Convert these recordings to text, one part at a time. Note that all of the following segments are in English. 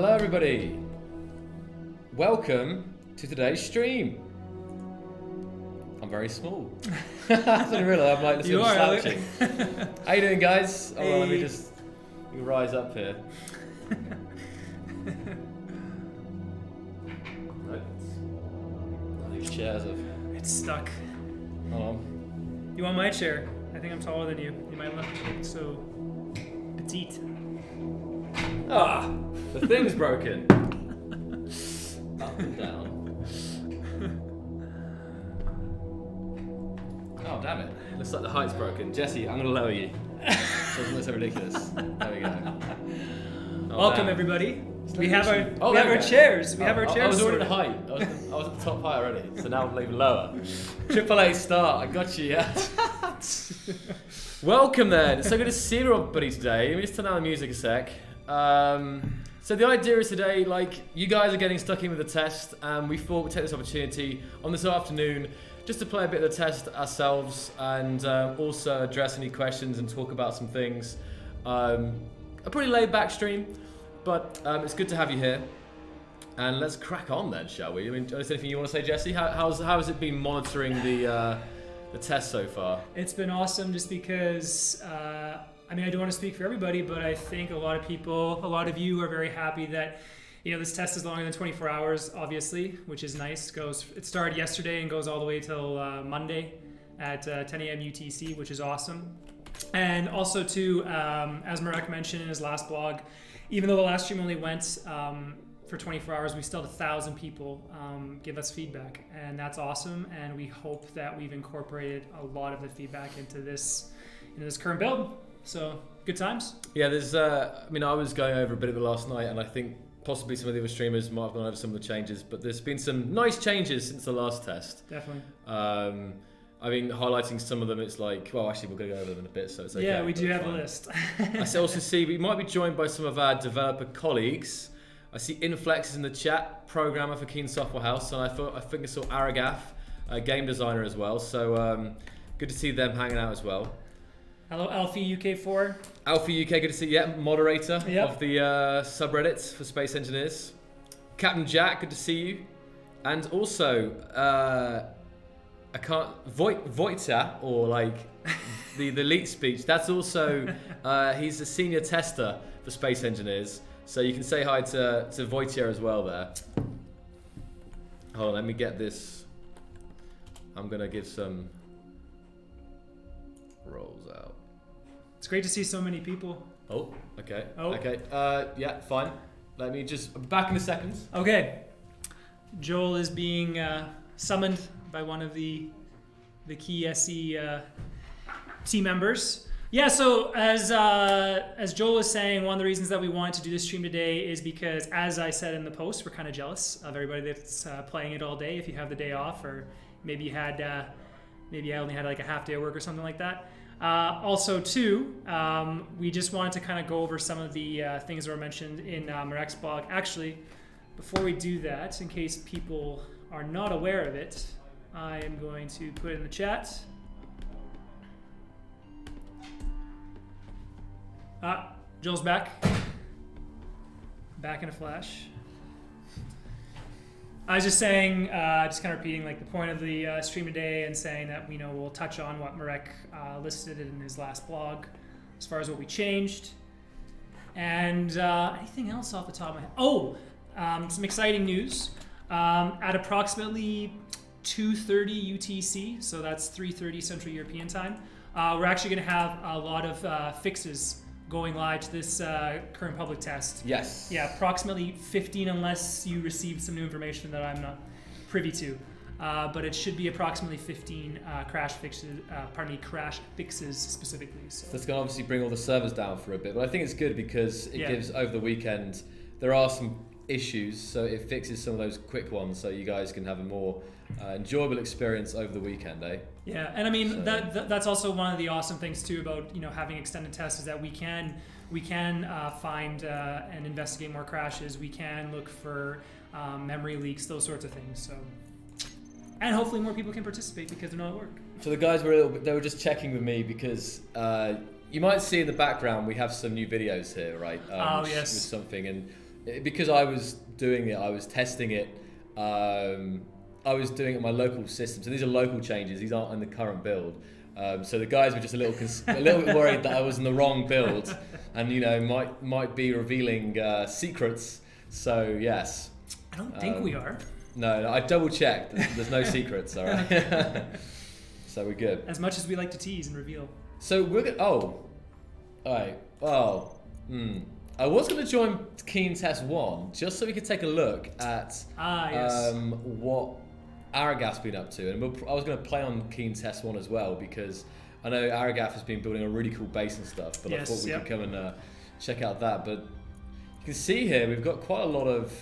Hello everybody, welcome to today's stream. I'm very small. I didn't realise I'm like You are slouching. How you doing, guys? Oh, well, let me just rise up here. Right. These chairs have... It's stuck. Hold on. You want my chair? I think I'm taller than you. You might look so petite. Ah, the thing's broken. Up and down. Oh, damn it. Looks like the height's broken. Jesse, I'm going to lower you. Doesn't look so ridiculous. There we go. Oh, Welcome, damn. everybody. We have our go. chairs. We have our chairs. I was already sorted. at the height. I was at the top height already. So now I'm even lower. AAA start. I got you, yeah. Welcome then. It's so good to see everybody today. Let me just turn down the music a sec. So the idea is today, like, you guys are getting stuck in with the test, and we thought we'd take this opportunity on this afternoon just to play a bit of the test ourselves and also address any questions and talk about some things. A pretty laid back stream, but it's good to have you here. And let's crack on then, shall we? I mean, is there anything you want to say, Jesse? How has it been monitoring the test so far? It's been awesome just because, I don't want to speak for everybody, but I think a lot of you are very happy that, this test is longer than 24 hours, obviously, which is nice. It started yesterday and goes all the way till Monday at 10 a.m. UTC, which is awesome. And also too, as Marek mentioned in his last blog, even though the last stream only went for 24 hours, we still had 1,000 people give us feedback, and that's awesome. And we hope that we've incorporated a lot of the feedback into this current build. So good times. Yeah, there's. I was going over a bit of it last night, and I think possibly some of the other streamers might have gone over some of the changes, but there's been some nice changes since the last test. Definitely. Highlighting some of them, it's like, well, actually, we're going to go over them in a bit, so it's okay. Yeah, we do have a list. I also see we might be joined by some of our developer colleagues. I see Inflex is in the chat, programmer for Keen Software House, and I think I saw Aragaf, a game designer as well. So good to see them hanging out as well. Hello, Alfie UK4. Alfie UK, good to see you. Yeah, moderator of the subreddit for Space Engineers. Captain Jack, good to see you. And also, Wojta, or like the elite speech, that's also, he's a senior tester for Space Engineers. So you can say hi to Wojta as well there. Hold on, let me get this. I'm going to give some rolls out. It's great to see so many people. Oh, okay. Oh. Okay. Yeah, fine. Let me just... I'm back in a second. Okay. Joel is being summoned by one of the key SE team members. Yeah, so as Joel was saying, one of the reasons that we wanted to do this stream today is because, as I said in the post, we're kind of jealous of everybody that's playing it all day. If you have the day off, or maybe you only had like a half day of work or something like that. Also, too, we just wanted to kind of go over some of the things that were mentioned in Marek's blog. Actually, before we do that, in case people are not aware of it, I am going to put it in the chat. Joel's back. Back in a flash. I was just saying, just kind of repeating like the point of the stream today and saying that we'll touch on what Marek listed in his last blog as far as what we changed. And anything else off the top of my head? Some exciting news. At approximately 2:30 UTC, so that's 3:30 Central European Time, we're actually going to have a lot of fixes going live to this current public test. Yes. Yeah, approximately 15, unless you received some new information that I'm not privy to. But it should be approximately 15 crash fixes specifically. So That's going to obviously bring all the servers down for a bit, but I think it's good because it gives, over the weekend, there are some issues, so it fixes some of those quick ones so you guys can have a more enjoyable experience over the weekend, eh? Yeah, and that's also one of the awesome things too about having extended tests is that we can find and investigate more crashes. We can look for memory leaks, those sorts of things. So, and hopefully more people can participate because they're not at work. So the guys they were just checking with me because you might see in the background we have some new videos here, right? Yes. With something, and because I was doing it, I was testing it. I was doing it in my local system. So these are local changes. These aren't in the current build. So the guys were just a little bit worried that I was in the wrong build, and might be revealing secrets. So yes. I don't think we are. No, I double checked. There's no secrets. All right. So we're good. As much as we like to tease and reveal. So we're good. Oh, all right. Well, I was going to join Keen Test 1 just so we could take a look at yes. what Aragath's been up to, and I was going to play on Keen Test 1 as well because I know Aragath has been building a really cool base and stuff, but I thought we could come and check out that. But you can see here we've got quite a lot of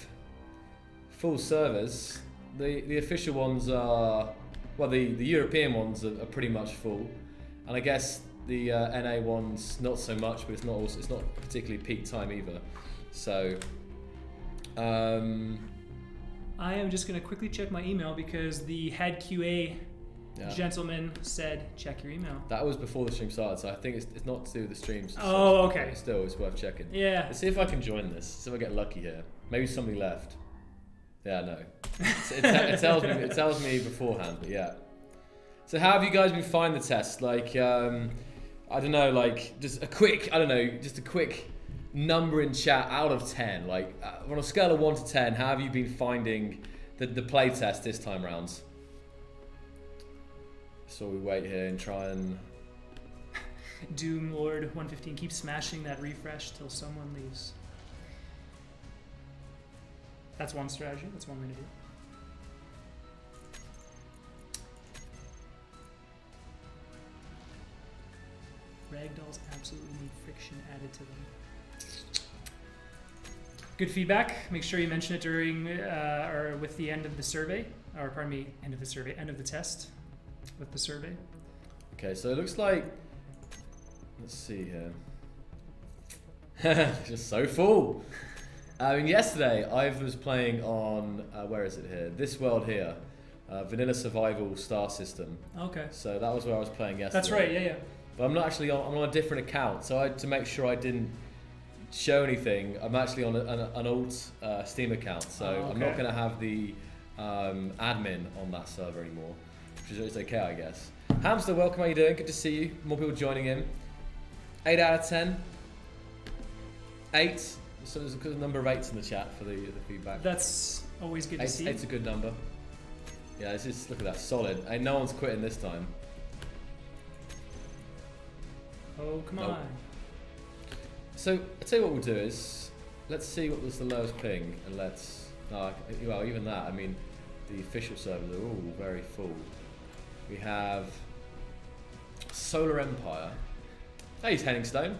full servers. The official ones are, well, the European ones are pretty much full, and I guess the NA ones not so much, but it's not particularly peak time either. So I am just going to quickly check my email because the head QA gentleman said check your email. That was before the stream started, so I think it's not to do with the streams. Oh, okay. Still, it's worth checking. Yeah. Let's see if I can join this. See if I get lucky here. Maybe somebody left. Yeah, no. It tells me beforehand, but yeah. So how have you guys been finding the test? Like, I don't know, like just a quick number in chat out of 10. Like on a scale of 1 to 10, how have you been finding the play test this time round? So we wait here and try and Doom Lord 115 keep smashing that refresh till someone leaves. That's one strategy. That's one way to do it. Ragdolls absolutely need friction added to them. Good feedback. Make sure you mention it during or with the end of the survey, or pardon me, end of the test with the survey. Okay, so it looks like, let's see here. Just so full. I mean, yesterday I was playing on where is it here? This world here, Vanilla Survival Star System. Okay. So that was where I was playing yesterday. That's right. Yeah. But I'm not actually on. I'm on a different account. So to make sure I didn't show anything, I'm actually on an old Steam account. So okay. I'm not going to have the admin on that server anymore, which is okay, I guess. Hamster, welcome. How you doing? Good to see you. More people joining in. 8 out of 10. 8. So there's a good number of 8s in the chat for the feedback. That's always good to see. 8's a good number. Yeah, it's just look at that, solid. And no one's quitting this time. Oh, come on. So, I'll tell you what we'll do is, let's see what was the lowest ping, and let's, well, even that, I mean, the official servers are all very full. We have Solar Empire. Hey, Henningstone.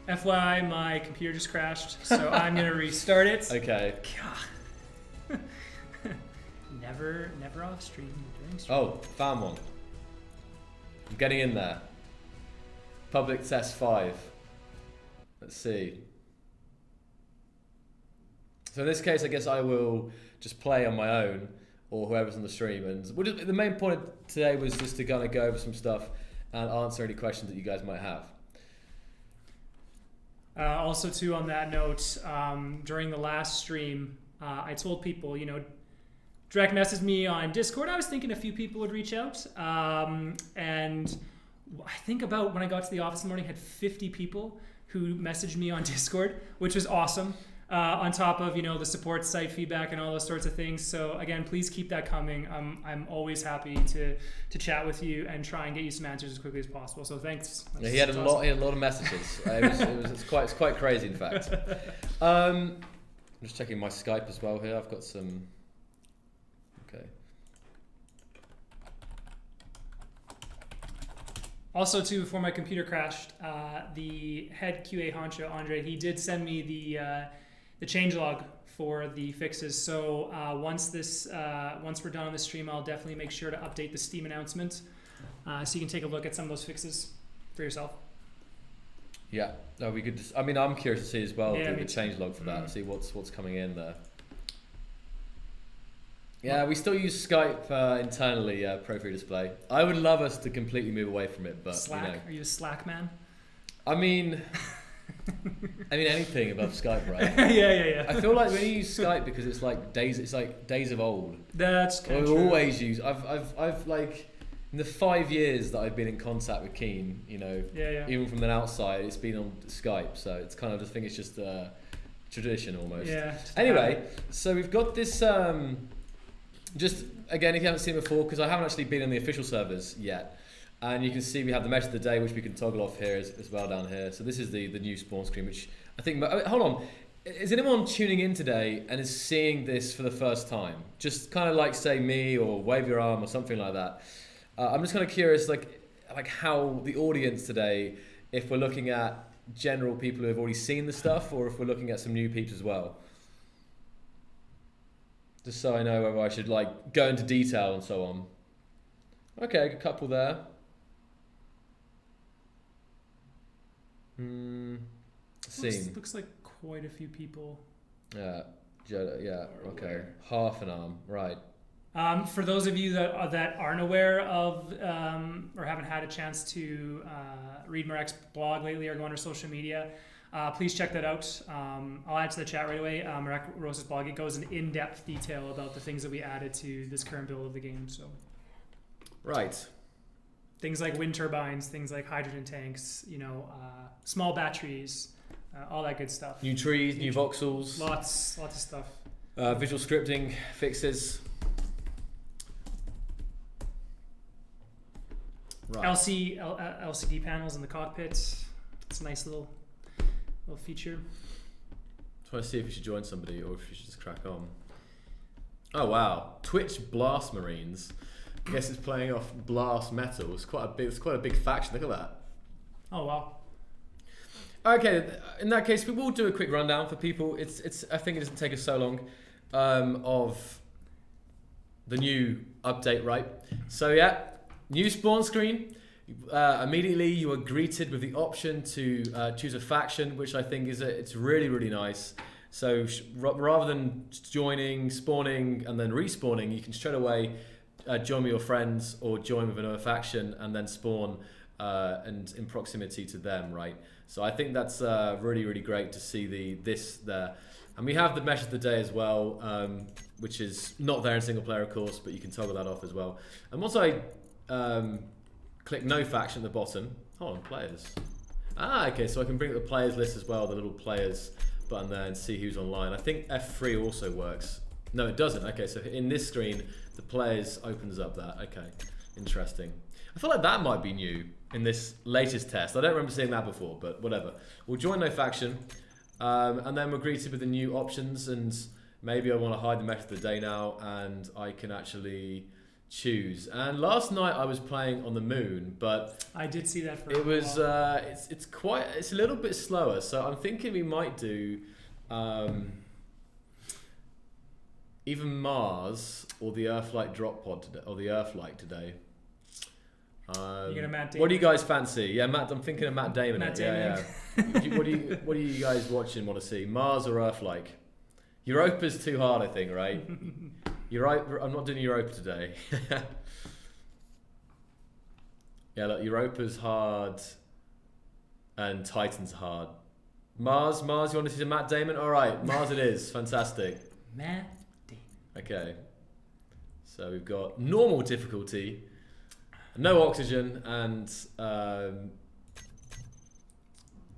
FYI, my computer just crashed, so I'm going to restart it. Okay. God. Never off stream, during stream. Oh, found one. I'm getting in there. Public test 5. Let's see. So in this case, I guess I will just play on my own, or whoever's on the stream. And the main point today was just to kind of go over some stuff and answer any questions that you guys might have. Also, too, on that note, during the last stream, I told people, direct message me on Discord. I was thinking a few people would reach out, and I think about when I got to the office in the morning, I had 50 people who messaged me on Discord, which was awesome. On top of the support site feedback and all those sorts of things. So again, please keep that coming. I'm always happy to chat with you and try and get you some answers as quickly as possible. So thanks. Yeah, he had a lot of messages. It's quite crazy, in fact. I'm just checking my Skype as well here. I've got some. Okay. Also, too, before my computer crashed, the head QA honcho Andre, he did send me the changelog for the fixes. So once we're done on the stream, I'll definitely make sure to update the Steam announcement, so you can take a look at some of those fixes for yourself. Yeah, no, we could. I mean, I'm curious to see as well the changelog for that. See what's coming in there. Yeah, we still use Skype internally, Pro Free Display. I would love us to completely move away from it, but Slack? Are you a Slack man? I mean, I mean, anything above Skype, right? Yeah. I feel like when you use Skype because it's like days of old. That's kind of I've true. always used. I've like in the 5 years that I've been in contact with Keen, even from the outside, it's been on Skype. So it's kind of, I think it's just a tradition almost. Yeah. Anyway, so we've got this. Just again, if you haven't seen it before, because I haven't actually been in the official servers yet, and you can see we have the mesh of the day, which we can toggle off here as well down here. So this is the new spawn screen, which I think. Hold on, is anyone tuning in today and is seeing this for the first time? Just kind of like say me or wave your arm or something like that. I'm just kind of curious, like how the audience today, if we're looking at general people who have already seen the stuff, or if we're looking at some new peeps as well. Just so I know whether I should like go into detail and so on. Okay, a couple there. Looks like quite a few people. Yeah, okay. Half an arm, right. For those of you that aren't aware of or haven't had a chance to read Marek's blog lately or go on her social media, please check that out. I'll add to the chat right away. Marek Rose's blog, it goes in in-depth detail about the things that we added to this current build of the game. So, right. Things like wind turbines, things like hydrogen tanks, small batteries, all that good stuff. New trees, new voxels. Lots of stuff. Visual scripting fixes. Right. LCD panels in the cockpit. It's a nice little feature. Trying to see if we should join somebody or if we should just crack on. Oh wow, Twitch Blast Marines. I guess it's playing off Blast Metal. It's quite a big faction. Look at that. Oh wow. Okay, in that case, we will do a quick rundown for people. I think it doesn't take us so long of the new update, right? So yeah, new spawn screen. Immediately you are greeted with the option to choose a faction, which I think it's really, really nice. So rather than joining, spawning, and then respawning, you can straight away join with your friends or join with another faction and then spawn and in proximity to them, right? So I think that's really, really great to see this there. And we have the mesh of the day as well, which is not there in single player, of course, but you can toggle that off as well. And once I click no faction at the bottom, hold on, players. Okay, so I can bring up the players list as well, the little players button there, and see who's online. I think F3 also works. No, it doesn't. Okay, so in this screen, the players opens up that. Okay, interesting. I feel like that might be new in this latest test. I don't remember seeing that before, but whatever. We'll join no faction, and then we're greeted with the new options, and maybe I want to hide the mesh of the day now, and I can actually choose. And last night I was playing on the moon, but I did see that for it was it's a little bit slower, so I'm thinking we might do either Mars or the Earthlight drop pod today, or the Earthlight today. You're gonna Matt Damon? What do you guys fancy? Yeah, I'm thinking of Matt Damon. Matt Damon. Yeah. What do you guys watching want to see? Mars or Earthlight? Europa's too hard, I think, right? I'm not doing Europa today. Yeah, look, Europa's hard and Titan's hard. Mars, you want to see some Matt Damon? All right, Mars it is. Fantastic. Matt Damon. Okay. So we've got normal difficulty, no oxygen, and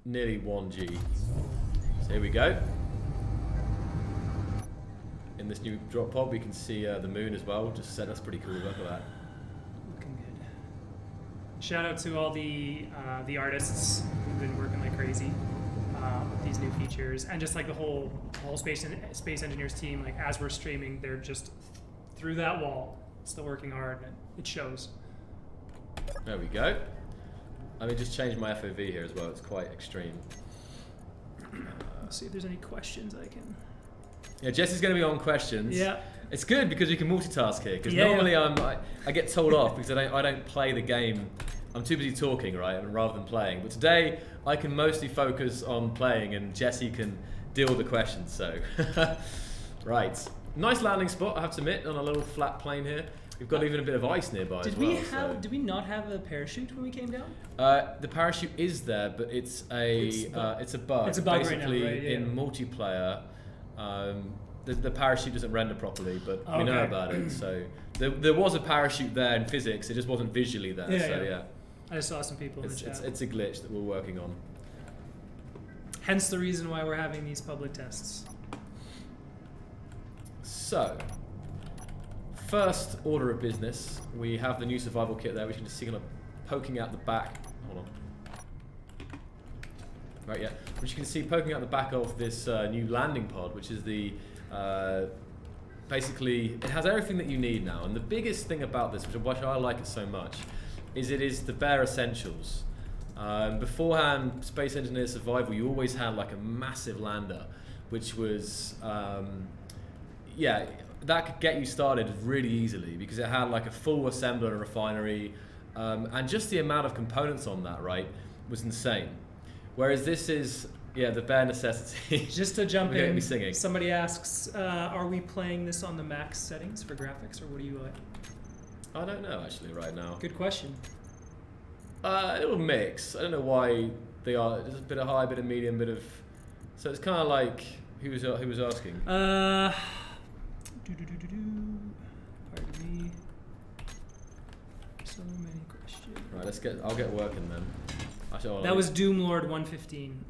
nearly 1G. So here we go. In this new drop pod, we can see the moon as well. Just said that's pretty cool. Look at that. Looking good. Shout out to all the artists who've been working like crazy with these new features, and just like the whole space engineers team. Like as we're streaming, they're just through that wall, still working hard, and it shows. There we go. Let me just change my FOV here as well. It's quite extreme. Let's see if there's any questions I can. Yeah, Jesse's going to be on questions. Yeah. It's good because you can multitask here. Because normally I get told off because I don't play the game. I'm too busy talking, right, rather than playing. But today I can mostly focus on playing, and Jesse can deal with the questions. So, right, nice landing spot, I have to admit, on a little flat plane here. We've got even a bit of ice nearby as well. Did we not have a parachute when we came down? The parachute is there, but it's a bug. It's a bug Basically, right now, right? Yeah. in multiplayer, the parachute doesn't render properly, but we know about it. So there was a parachute there in physics. It just wasn't visually there. Yeah. I just saw some people in the chat. It's a glitch that we're working on. Hence the reason why we're having these public tests. So, first order of business, we have the new survival kit there, which you can just see kind of poking out the back. Hold on. Right, yeah. Which you can see poking out the back of this new landing pod, which is the basically, it has everything that you need now. And the biggest thing about this, which I like it so much, is it is the bare essentials. Beforehand, Space Engineer Survival, you always had like a massive lander, which was, that could get you started really easily because it had like a full assembler and a refinery, and just the amount of components on that, right, was insane. Whereas this is, the bare necessity. Just to jump in, me singing. Somebody asks, are we playing this on the max settings for graphics, or what do you like? I don't know actually right now. Good question. A little mix. I don't know why they are. There's a bit of high, bit of medium, bit of. So it's kind of like who was asking? Pardon me. So many questions. Right, I'll get working then. Actually, that was Doomlord 115.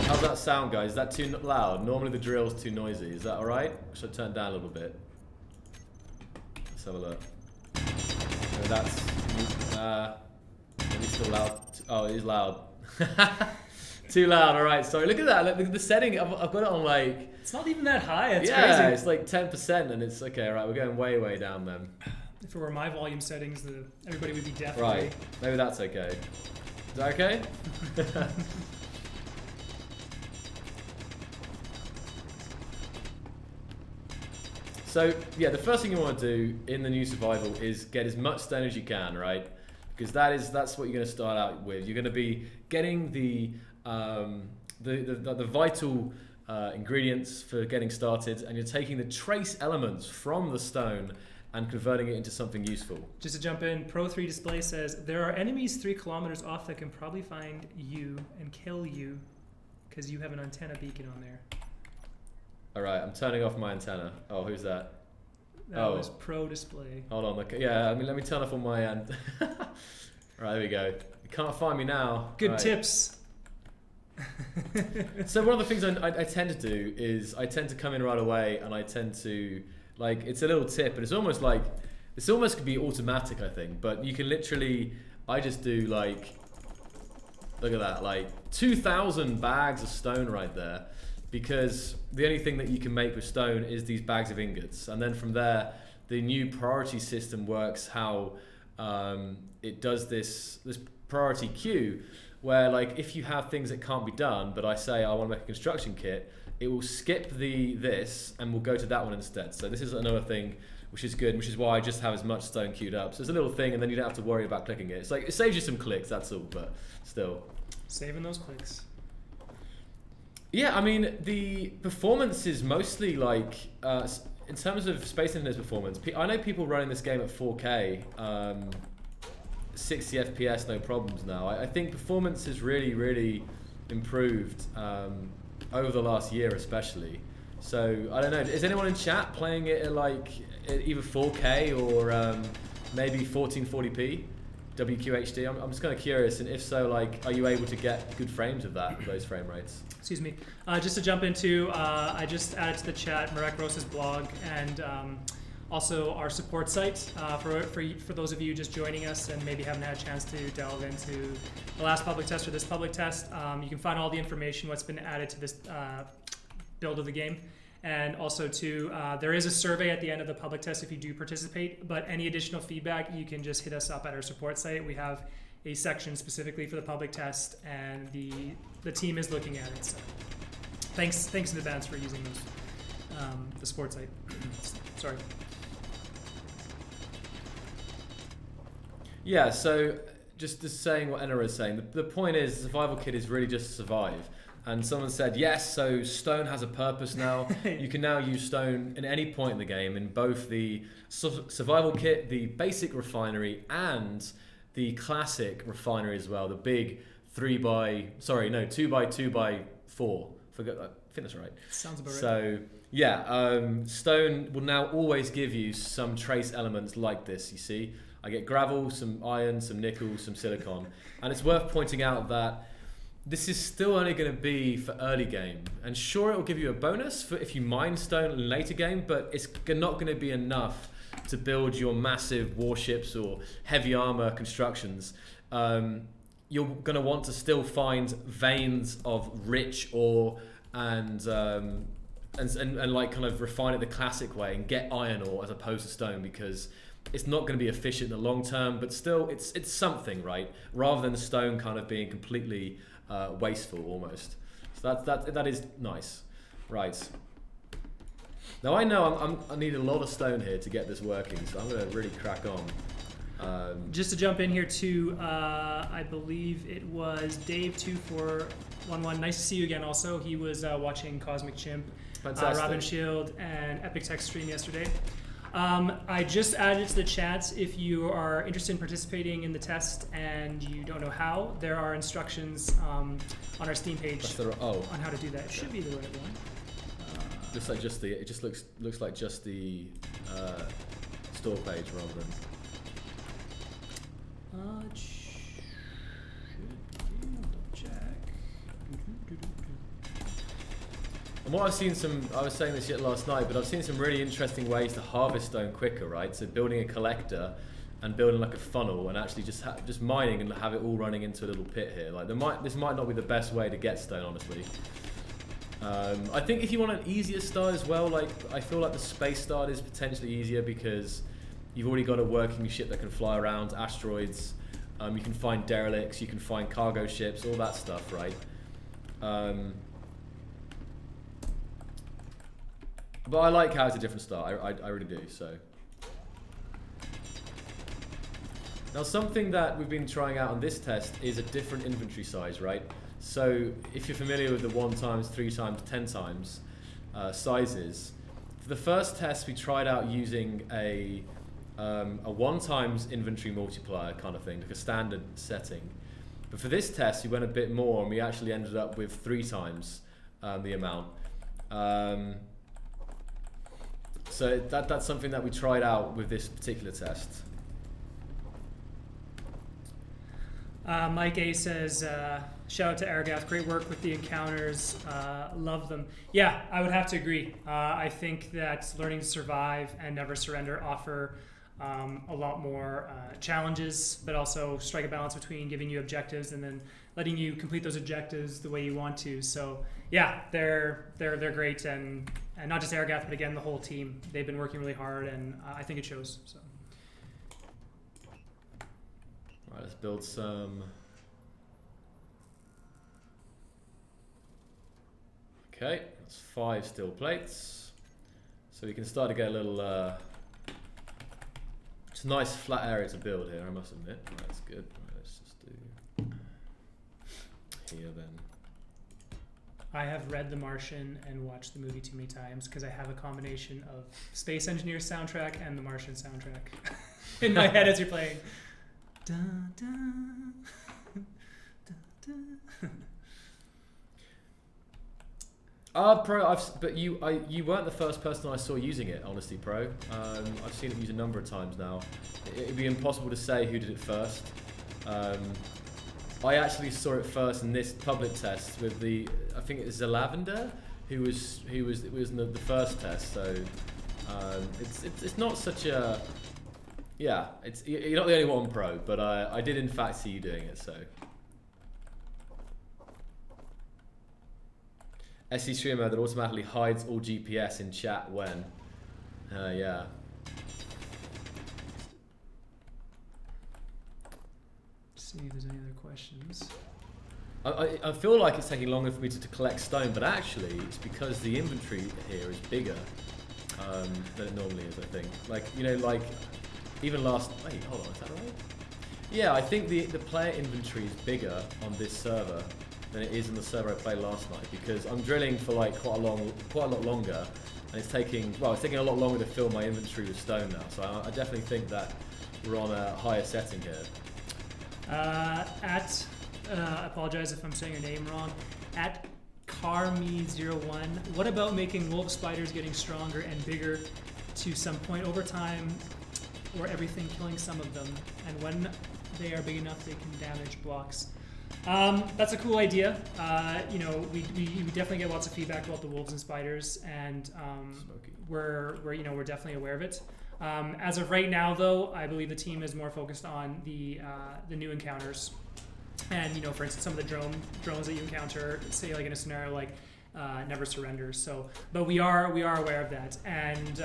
How's that sound, guys? Is that too loud? Normally the drill's too noisy. Is that all right? Should I turn it down a little bit? Let's have a look. So that's maybe still loud. Oh, it is loud. Too loud. All right. Sorry. Look at that. Look at the setting. I've got it on like. It's not even that high. It's crazy. crazy. It's like 10%, and it's okay. All right. We're going way down then. If it were my volume settings, everybody would be deaf. Right. Maybe that's okay. Is that okay? So the first thing you want to do in the new survival is get as much stone as you can, right? Because that's what you're going to start out with. You're going to be getting the vital ingredients for getting started, and you're taking the trace elements from the stone and converting it into something useful. Just to jump in, Pro3 Display says there are enemies 3 kilometers off that can probably find you and kill you because you have an antenna beacon on there. All right, I'm turning off my antenna. Oh, who's that? That was Pro Display. Hold on. Okay. Yeah, let me turn off on my end. Right, there we go. You can't find me now. Good tips. So one of the things I tend to do is I tend to come in right away, and I tend to, like, it's a little tip, but it's almost could be automatic, I think. But you can literally, I just do like, look at that, like 2,000 bags of stone right there. Because the only thing that you can make with stone is these bags of ingots. And then from there, the new priority system works how it does this priority queue, where like if you have things that can't be done, but I say I want to make a construction kit, it will skip this and we'll go to that one instead. So this is another thing which is good, which is why I just have as much stone queued up. So it's a little thing, and then you don't have to worry about clicking it. It's like, it saves you some clicks, that's all, but still. Saving those clicks. Yeah, I mean, the performance is mostly like, in terms of Space Engineer's performance, I know people running this game at 4K, 60 FPS, no problems now. I think performance has really improved over the last year especially. So, I don't know, is anyone in chat playing it at like either 4K or maybe 1440p? WQHD. I'm just kind of curious, and if so, like, are you able to get good frames of those frame rates? Excuse me. Just to jump into, I just added to the chat Marek Rosa's blog and also our support site for those of you just joining us and maybe haven't had a chance to delve into the last public test or this public test. You can find all the information what's been added to this build of the game. And also too, there is a survey at the end of the public test if you do participate, but any additional feedback, you can just hit us up at our support site. We have a section specifically for the public test, and the team is looking at it. So thanks in advance for using those, the support site. Sorry. Yeah, so just saying what Enna is saying, the point is the survival kit is really just to survive. And someone said, yes, so stone has a purpose now. You can now use stone at any point in the game in both the survival kit, the basic refinery, and the classic refinery as well. The big 2x2x4. I think that's right. Sounds about right. So, yeah, stone will now always give you some trace elements like this, you see. I get gravel, some iron, some nickel, some silicon. And it's worth pointing out that this is still only going to be for early game. And sure, it will give you a bonus for if you mine stone in later game, but it's not going to be enough to build your massive warships or heavy armor constructions. You're going to want to still find veins of rich ore and like kind of refine it the classic way and get iron ore as opposed to stone, because it's not going to be efficient in the long term, but still it's something, right? Rather than stone kind of being completely wasteful almost. So that is nice, right? Now I know I need a lot of stone here to get this working, so I'm going to really crack on. Just to jump in here too, I believe it was Dave2411. Nice to see you again. Also, he was watching Cosmic Chimp, Robin Shield, and Epic Tech stream yesterday. I just added to the chat, if you are interested in participating in the test and you don't know how, there are instructions on our Steam page on how to do that. It should be the right one. Looks like just it just looks like just the store page rather than. It should be. Double check. And what I've seen I was saying this yet last night, but I've seen some really interesting ways to harvest stone quicker, right? So building a collector and building like a funnel and actually just mining and have it all running into a little pit here. Like this might not be the best way to get stone, honestly. I think if you want an easier start as well, like I feel like the space start is potentially easier because you've already got a working ship that can fly around asteroids. You can find derelicts, you can find cargo ships, all that stuff, right? But I like how it's a different start. I really do. So now something that we've been trying out on this test is a different inventory size, right? So if you're familiar with the 1x, 3x, 10x sizes, for the first test we tried out using a 1x inventory multiplier kind of thing, like a standard setting. But for this test, we went a bit more, and we actually ended up with 3x the amount. So that's something that we tried out with this particular test. Mike A says, shout out to Aragath, great work with the encounters, love them. Yeah, I would have to agree. I think that Learning to Survive and Never Surrender offer a lot more challenges, but also strike a balance between giving you objectives and then letting you complete those objectives the way you want to. So yeah, they're great, and not just Aragath, but again the whole team. They've been working really hard, and I think it shows. So. Right, let's build some. Okay, that's 5 steel plates, so we can start to get a little. It's a nice flat area to build here, I must admit. Right, that's good. Right, let's just do here then. I have read The Martian and watched the movie too many times because I have a combination of Space Engineer soundtrack and The Martian soundtrack in my head as you're playing. Dun, dun, dun, dun. Pro, but you weren't the first person I saw using it, honestly, Pro. I've seen it used a number of times now. It'd be impossible to say who did it first. I actually saw it first in this public test with I think it was Lavender, who was in the first test. So it's not such a, yeah. You're not the only one, Pro, but I did in fact see you doing it. So. SC streamer that automatically hides all GPS in chat when. Yeah. See if there's any other questions. I feel like it's taking longer for me to collect stone, but actually it's because the inventory here is bigger than it normally is, I think. Like, you know, like even last. Wait, hold on, is that right? Yeah, I think the player inventory is bigger on this server than it is in the server I played last night, because I'm drilling for like quite a lot longer, and it's taking a lot longer to fill my inventory with stone now. So I definitely think that we're on a higher setting here. I apologize if I'm saying your name wrong. At Carme01, what about making wolf spiders getting stronger and bigger to some point over time, or everything killing some of them, and when they are big enough they can damage blocks? That's a cool idea. We definitely get lots of feedback about the wolves and spiders, and we're definitely aware of it. As of right now, though, I believe the team is more focused on the new encounters, and for instance, some of the drones that you encounter, say like in a scenario like Never Surrender. But we are aware of that, and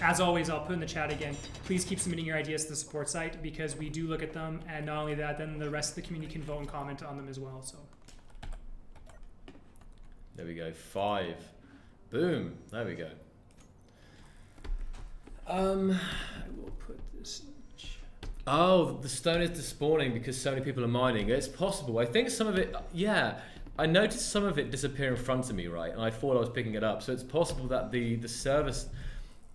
as always, I'll put in the chat again. Please keep submitting your ideas to the support site, because we do look at them, and not only that, then the rest of the community can vote and comment on them as well. So there we go, 5. Boom. There we go. I will put this in the chat. Oh, the stone is despawning because so many people are mining. It's possible. I think some of it, yeah. I noticed some of it disappear in front of me, right? And I thought I was picking it up. So it's possible that the service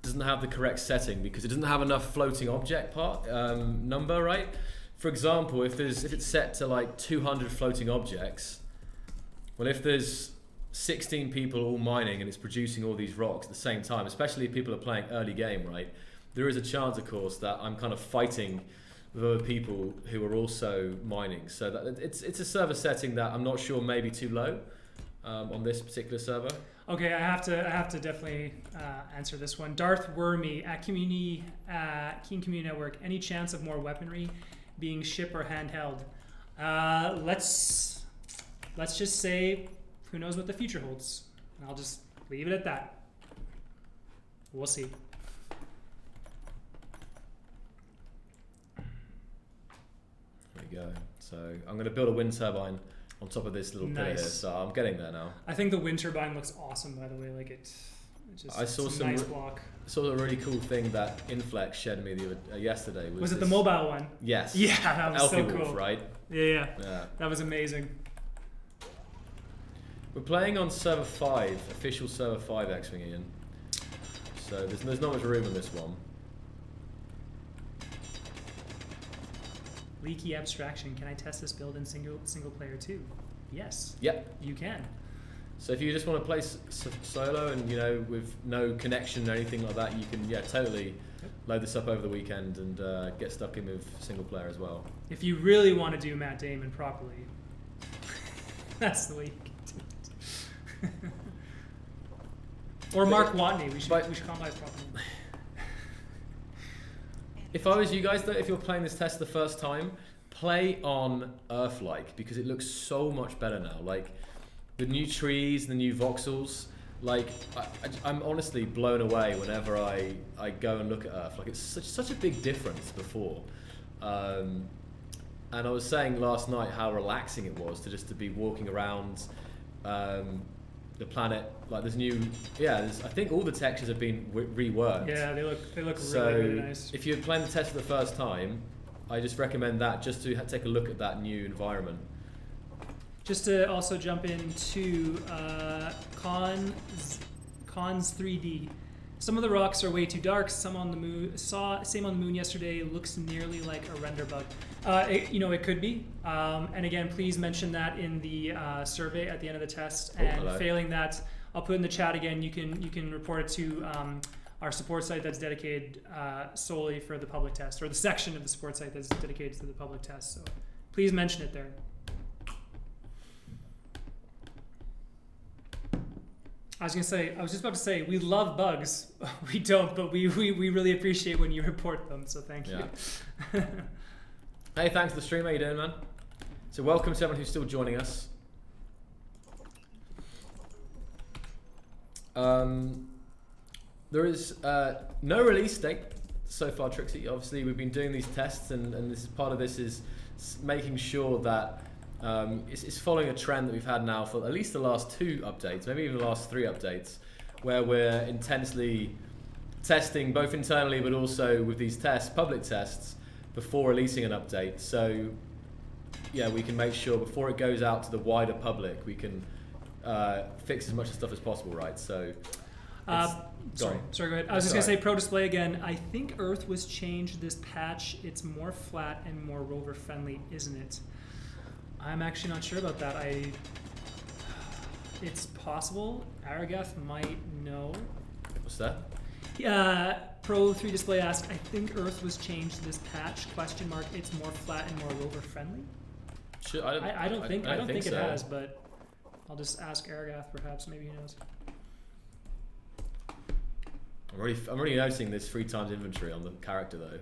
doesn't have the correct setting because it doesn't have enough floating object number, right? For example, if it's set to like 200 floating objects, well, if there's 16 people all mining and it's producing all these rocks at the same time, especially if people are playing early game, right? There is a chance, of course, that I'm kind of fighting with other people who are also mining. So that it's a server setting that I'm not sure may be too low on this particular server. Okay, I have to definitely answer this one. Darth Wormy at Keen Community Network. Any chance of more weaponry being ship or handheld? Let's just say, who knows what the future holds? And I'll just leave it at that. We'll see. There we go. So I'm going to build a wind turbine on top of this little pillar here. So I'm getting there now. I think the wind turbine looks awesome, by the way. Like it's I saw some nice block. Saw a really cool thing that Inflex shared me yesterday. Was it the mobile one? Yes. Yeah, that was so cool. Wolf, right? Yeah. That was amazing. We're playing on server 5, official server 5 X-Wing, Ian. So there's not much room on this one. Leaky abstraction. Can I test this build in single player too? Yes. Yep. You can. So if you just want to play solo and with no connection or anything like that, you can totally load this up over the weekend and get stuck in with single player as well. If you really want to do Matt Damon properly, that's the way you can do it. Or Mark Watney. We should call him by his proper name. If I was you guys, though, if you're playing this test the first time, play on Earth-like because it looks so much better now. Like the new trees, the new voxels. Like I'm honestly blown away whenever I go and look at Earth. Like it's such a big difference before. And I was saying last night how relaxing it was to be walking around the planet. Like there's new, I think all the textures have been reworked. Yeah, they look so really nice. If you're playing the test for the first time, I just recommend that just to take a look at that new environment. Just to also jump into Cons 3D. Some of the rocks are way too dark. Some on the moon. Same on the moon yesterday. Looks nearly like a render bug. It could be. And again, please mention that in the survey at the end of the test. And failing that, I'll put in the chat again. You can report it to our support site that's dedicated solely for the public test, or the section of the support site that's dedicated to the public test. So please mention it there. I was just about to say, we love bugs. We don't, but we really appreciate when you report them, so thank you. Hey, thanks for the stream. How you doing, man? So welcome to everyone who's still joining us. There is no release date so far, Trixie. Obviously, we've been doing these tests, and this is part of this is making sure that it's following a trend that we've had now for at least the last 2 updates, maybe even the last 3 updates, where we're intensely testing both internally but also with these tests, public tests, before releasing an update. So we can make sure before it goes out to the wider public, we can fix as much of stuff as possible, right? So. Sorry, go ahead. I was just going to say Pro Display again. I think Earth was changed this patch. It's more flat and more rover friendly, isn't it? I'm actually not sure about that. It's possible. Aragath might know. What's that? Pro 3 Display asked, I think Earth was changed this patch, ? It's more flat and more rover friendly. Sure, I don't think it so. has, but I'll just ask Aragath perhaps, maybe he knows. I'm already noticing this 3 times inventory on the character though.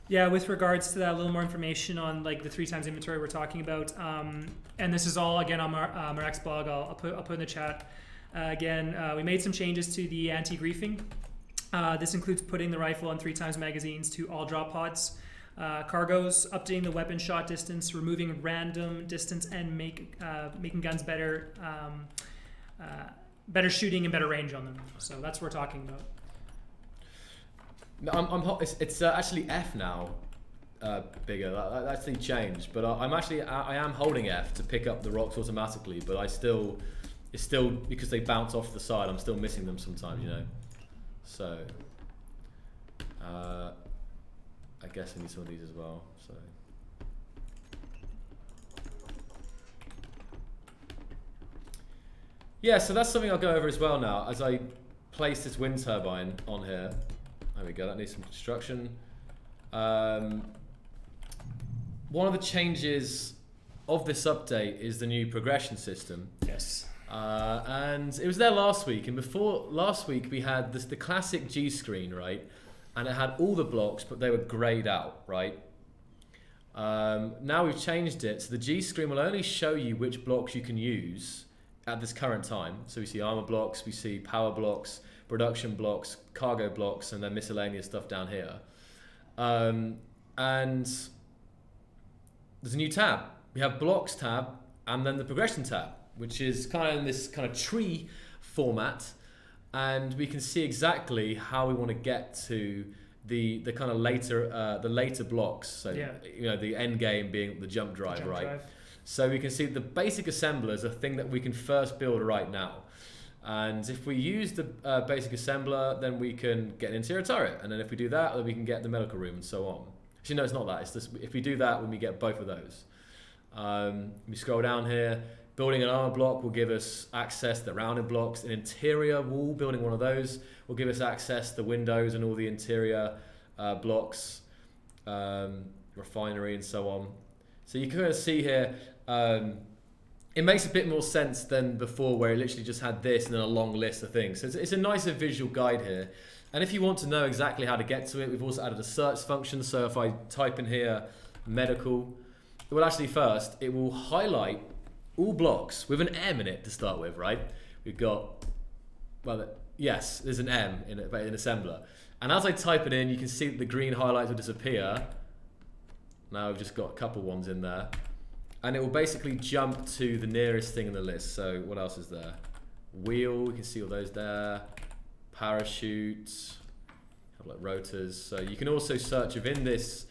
Yeah, with regards to that, a little more information on like the 3 times inventory we're talking about, and this is all again on our X blog. I'll put in the chat. We made some changes to the anti-griefing. This includes putting the rifle on 3 times magazines to all drop pods, cargoes, updating the weapon shot distance, removing random distance, and making guns better. Better shooting and better range on them. So that's what we're talking about. It's actually F now, bigger. That actually changed, but I am holding F to pick up the rocks automatically. But it's still because they bounce off the side. I'm still missing them sometimes, you know. So I guess I need some of these as well. So. Yeah, so that's something I'll go over as well now as I place this wind turbine on here. There we go, that needs some construction. One of the changes of this update is the new progression system. Yes. And it was there last week, and before last week we had the classic G screen, right? And it had all the blocks, but they were grayed out, right? Now we've changed it, so the G screen will only show you which blocks you can use at this current time. So we see armor blocks, we see power blocks, production blocks, cargo blocks, and then miscellaneous stuff down here. And there's a new tab. We have blocks tab and then the progression tab, which is kind of in this kind of tree format. And we can see exactly how we want to get to the kind of later blocks. So you know, the end game being the jump drive, right? So we can see the basic assembler is a thing that we can first build right now. And if we use the basic assembler, then we can get an interior turret. And then if we do that, then we can get the medical room and so on. Actually, no, it's not that. It's just, if we do that, when we get both of those. We scroll down here. Building an armor block will give us access to the rounded blocks. An interior wall, building one of those, will give us access to the windows and all the interior blocks, refinery and so on. So you can kind of see here, it makes a bit more sense than before where it literally just had this and then a long list of things. So it's a nicer visual guide here. And if you want to know exactly how to get to it, we've also added a search function. So if I type in here, medical, it will actually first, it will highlight all blocks with an M in it to start with, right? We've got, well, yes, there's an M in assembler. And as I type it in, you can see that the green highlights will disappear. Now I've just got a couple ones in there. And it will basically jump to the nearest thing in the list. So what else is there? Wheel, we can see all those there. Parachutes, have like rotors. So you can also search within this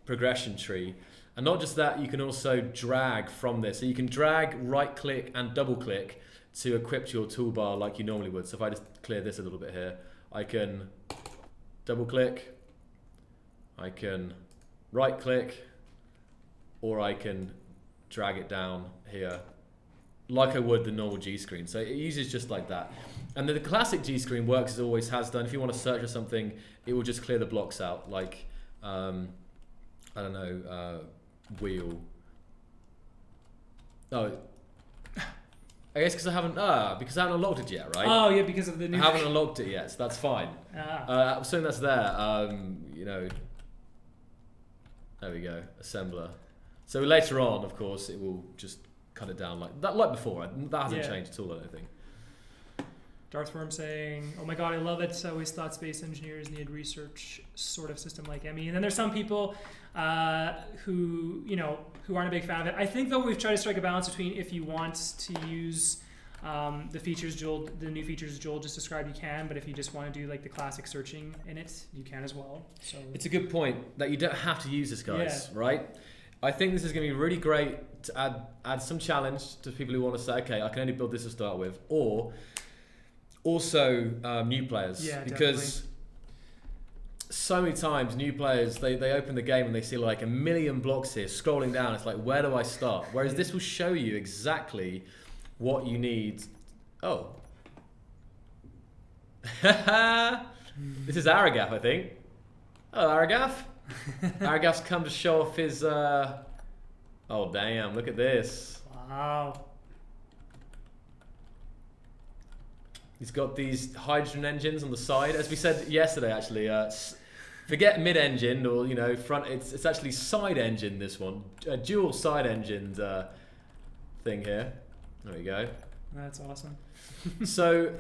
progression tree. And not just that, you can also drag from this. So you can drag, right click and double click to equip your toolbar like you normally would. So if I just clear this a little bit here, I can double click, I can right click, or I can drag it down here like I would the normal G screen. So it uses just like that. And the classic G screen works as it always has done. If you want to search for something, it will just clear the blocks out, like, I don't know, wheel. Oh, I guess because I haven't unlocked it yet, right? Oh yeah, because of the new. I haven't unlocked it yet, so that's fine. Something that's there, you know. There we go, assembler. So later on, of course, it will just cut it down like that, like before. That hasn't changed at all, I don't think. Darthworm saying, "Oh my God, I love it. I always thought space engineers needed research sort of system like ME." And then there's some people who aren't a big fan of it. I think though we've tried to strike a balance between if you want to use The new features Joel just described, you can, but if you just want to do like the classic searching in it, you can as well. So it's a good point that you don't have to use this, guys, right? I think this is going to be really great to add some challenge to people who want to say, okay, I can only build this to start with, or also new players. Yeah, because so many times new players, they open the game and they see like a million blocks here scrolling down. It's like, where do I start? Whereas this will show you exactly what you need. Oh. This is Aragath, I think. Oh, Aragath. Aragath's come to show off his... Oh, damn, look at this. Wow. He's got these hydrogen engines on the side. As we said yesterday, actually, forget mid-engine or, front. It's actually side-engine, this one. A dual side-engined thing here. There we go. That's awesome. So,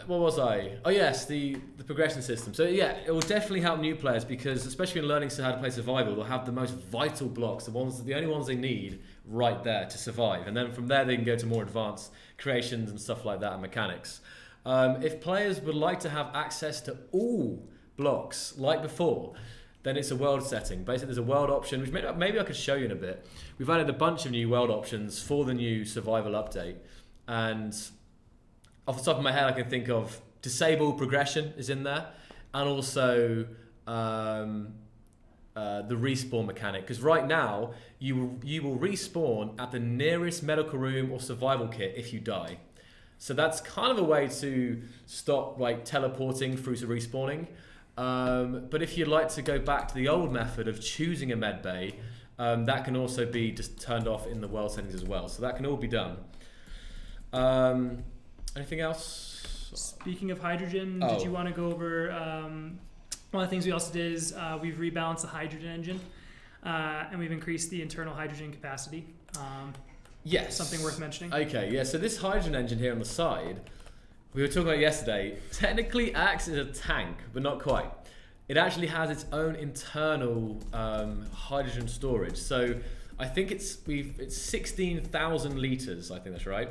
what was I? Oh yes, the progression system. So yeah, it will definitely help new players because, especially in learning how to play survival, they'll have the most vital blocks, the only ones they need right there to survive. And then from there they can go to more advanced creations and stuff like that and mechanics. If players would like to have access to all blocks like before, then it's a world setting. Basically, there's a world option, which maybe I could show you in a bit. We've added a bunch of new world options for the new survival update. And off the top of my head, I can think of disable progression is in there, and also the respawn mechanic. Because right now, you will respawn at the nearest medical room or survival kit if you die. So that's kind of a way to stop like teleporting through to respawning. But if you'd like to go back to the old method of choosing a med bay, that can also be just turned off in the world settings as well. So that can all be done. Anything else? Speaking of hydrogen, did you want to go over one of the things we also did is we've rebalanced the hydrogen engine and we've increased the internal hydrogen capacity. Yes. Something worth mentioning. Okay, yeah, so this hydrogen engine here on the side, we were talking about yesterday, technically acts as a tank, but not quite. It actually has its own internal hydrogen storage. So I think it's 16,000 litres, I think that's right,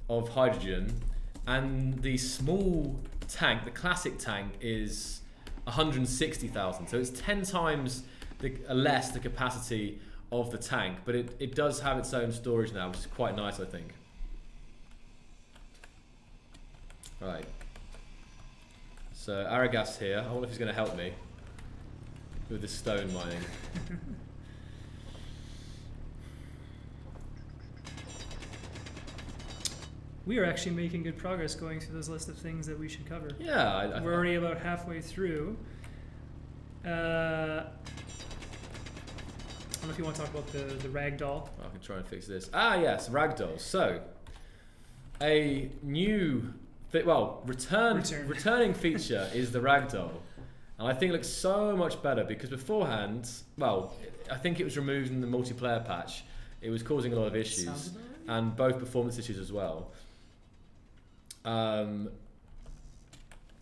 of hydrogen. And the small tank, the classic tank, is 160,000. So it's 10 times less the capacity of the tank, but it does have its own storage now, which is quite nice, I think. Right. So Aragath's here. I wonder if he's going to help me with this stone mining. We are actually making good progress going through this list of things that we should cover. Yeah. We're already about halfway through. I don't know if you want to talk about the ragdoll. I can try and fix this. Yes, ragdolls. So, a new, returning feature is the ragdoll. And I think it looks so much better because beforehand, I think it was removed in the multiplayer patch. It was causing a lot of issues, and both performance issues as well. I'm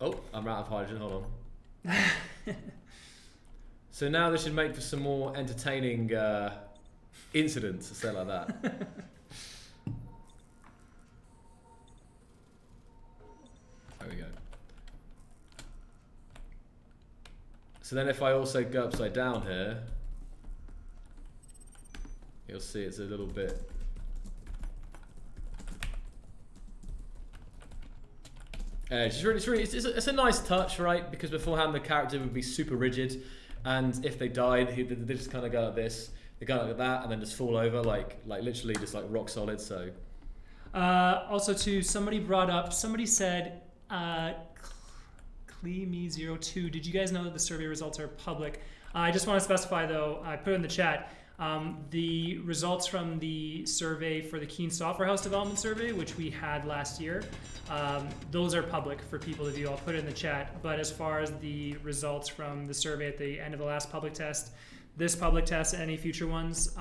out of hydrogen, hold on. So now this should make for some more entertaining incidents, say like that. There we go. So then if I also go upside down here, you'll see it's a little bit... it's a nice touch, right? Because beforehand the character would be super rigid, and if they died, they just kind of go like this, they go like that, and then just fall over, like literally just like rock solid. So, also too, somebody said, Cleme02. Did you guys know that the survey results are public? I just want to specify though, I put it in the chat. The results from the survey for the Keen Software House Development Survey, which we had last year, those are public for people to view. I'll put it in the chat. But as far as the results from the survey at the end of the last public test, this public test and any future ones,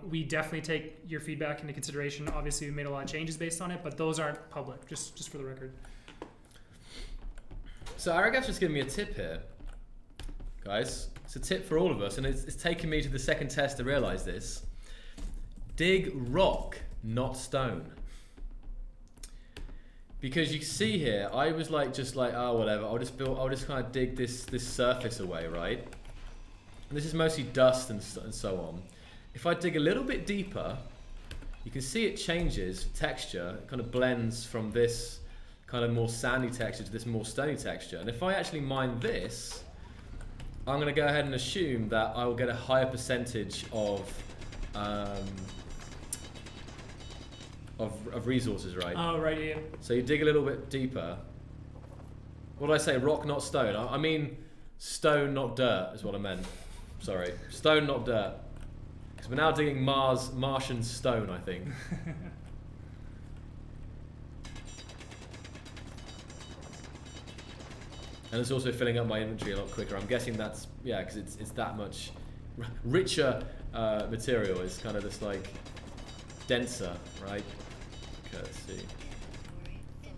we definitely take your feedback into consideration. Obviously, we made a lot of changes based on it, but those aren't public, just for the record. So Aragath's just giving me a tip here, guys. It's a tip for all of us, and it's taken me to the second test to realise this. Dig rock, not stone. Because you can see here, I was like, just like, oh, whatever. I'll just kind of dig this surface away, right? And this is mostly dust and so on. If I dig a little bit deeper, you can see it changes texture. It kind of blends from this kind of more sandy texture to this more stony texture. And if I actually mine this, I'm going to go ahead and assume that I will get a higher percentage of resources, right? Oh, right, yeah. So you dig a little bit deeper. What did I say? Rock, not stone. I mean stone, not dirt, is what I meant. Sorry, stone, not dirt. Because we're now digging Martian stone, I think. And it's also filling up my inventory a lot quicker. I'm guessing that's, yeah, because it's that much richer material. It's kind of this like denser, right? Okay, let's see. There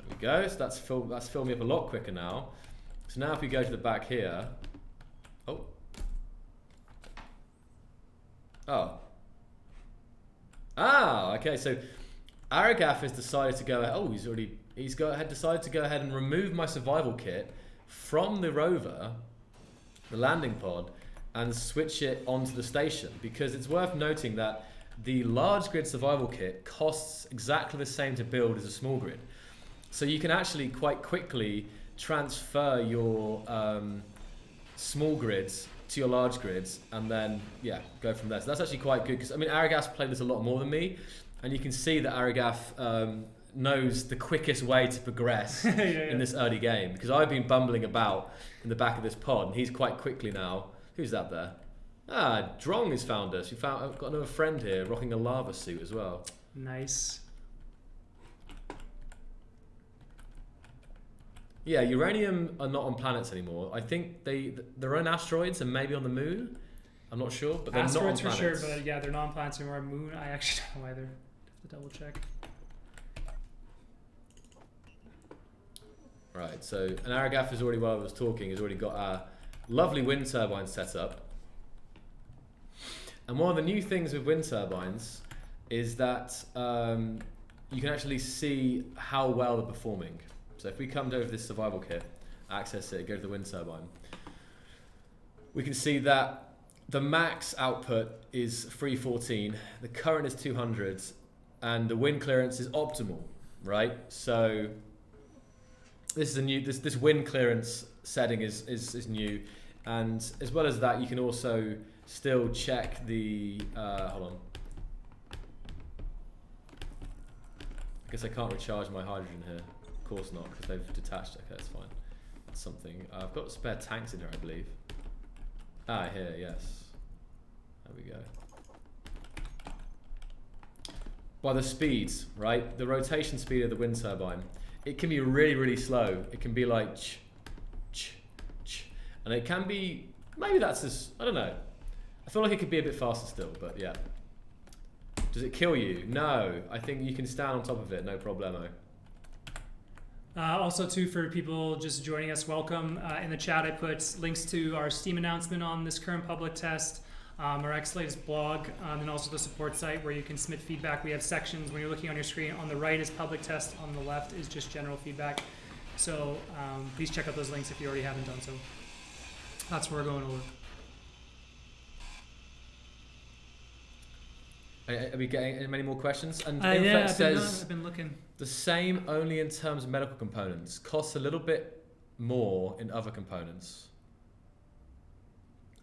we go. So that's filled me up a lot quicker now. So now if we go to the back here, okay. So Aragaf has decided to go ahead. Oh, decided to go ahead and remove my survival kit from the rover, the landing pod, and switch it onto the station, because it's worth noting that the large grid survival kit costs exactly the same to build as a small grid. So you can actually quite quickly transfer your small grids to your large grids and then, yeah, go from there. So that's actually quite good, because I mean, Aragaf played this a lot more than me, and you can see that Aragaf knows the quickest way to progress in this early game, because I've been bumbling about in the back of this pod, and he's quite quickly now. Who's that there? Ah, Drong has found us. I've got another friend here rocking a lava suit as well. Nice. Yeah, uranium are not on planets anymore. I think they're on asteroids and maybe on the moon. I'm not sure, but they're asteroids not on for planets. sure, but yeah, they're not on planets anymore. Moon, I actually don't know either. Have to double check. Right, so an Aragaf has already, while I was talking, has already got a lovely wind turbine set up. And one of the new things with wind turbines is that you can actually see how well they're performing. So if we come over this survival kit, access it, go to the wind turbine, we can see that the max output is 314, the current is 200, and the wind clearance is optimal, right? So this is a new, this wind clearance setting is new, and as well as that, you can also still check the, hold on. I guess I can't recharge my hydrogen here. Of course not, because they've detached. Okay, that's fine. That's something. I've got spare tanks in here, I believe. Ah, here, yes. There we go. By the speeds, right? The rotation speed of the wind turbine, it can be really, really slow. It can be like ch, ch, ch. And it can be, maybe that's just, I don't know. I feel like it could be a bit faster still, but yeah. Does it kill you? No. I think you can stand on top of it, no problemo. Also, too, for people just joining us, welcome. In the chat, I put links to our Steam announcement on this current public test, our X-Latest blog, and also the support site where you can submit feedback. We have sections when you're looking on your screen. On the right is public test, on the left is just general feedback. So please check out those links if you already haven't done so. That's where we're going over. Are we getting many more questions? And yeah, says I've been looking. The same only in terms of medical components. Costs a little bit more in other components.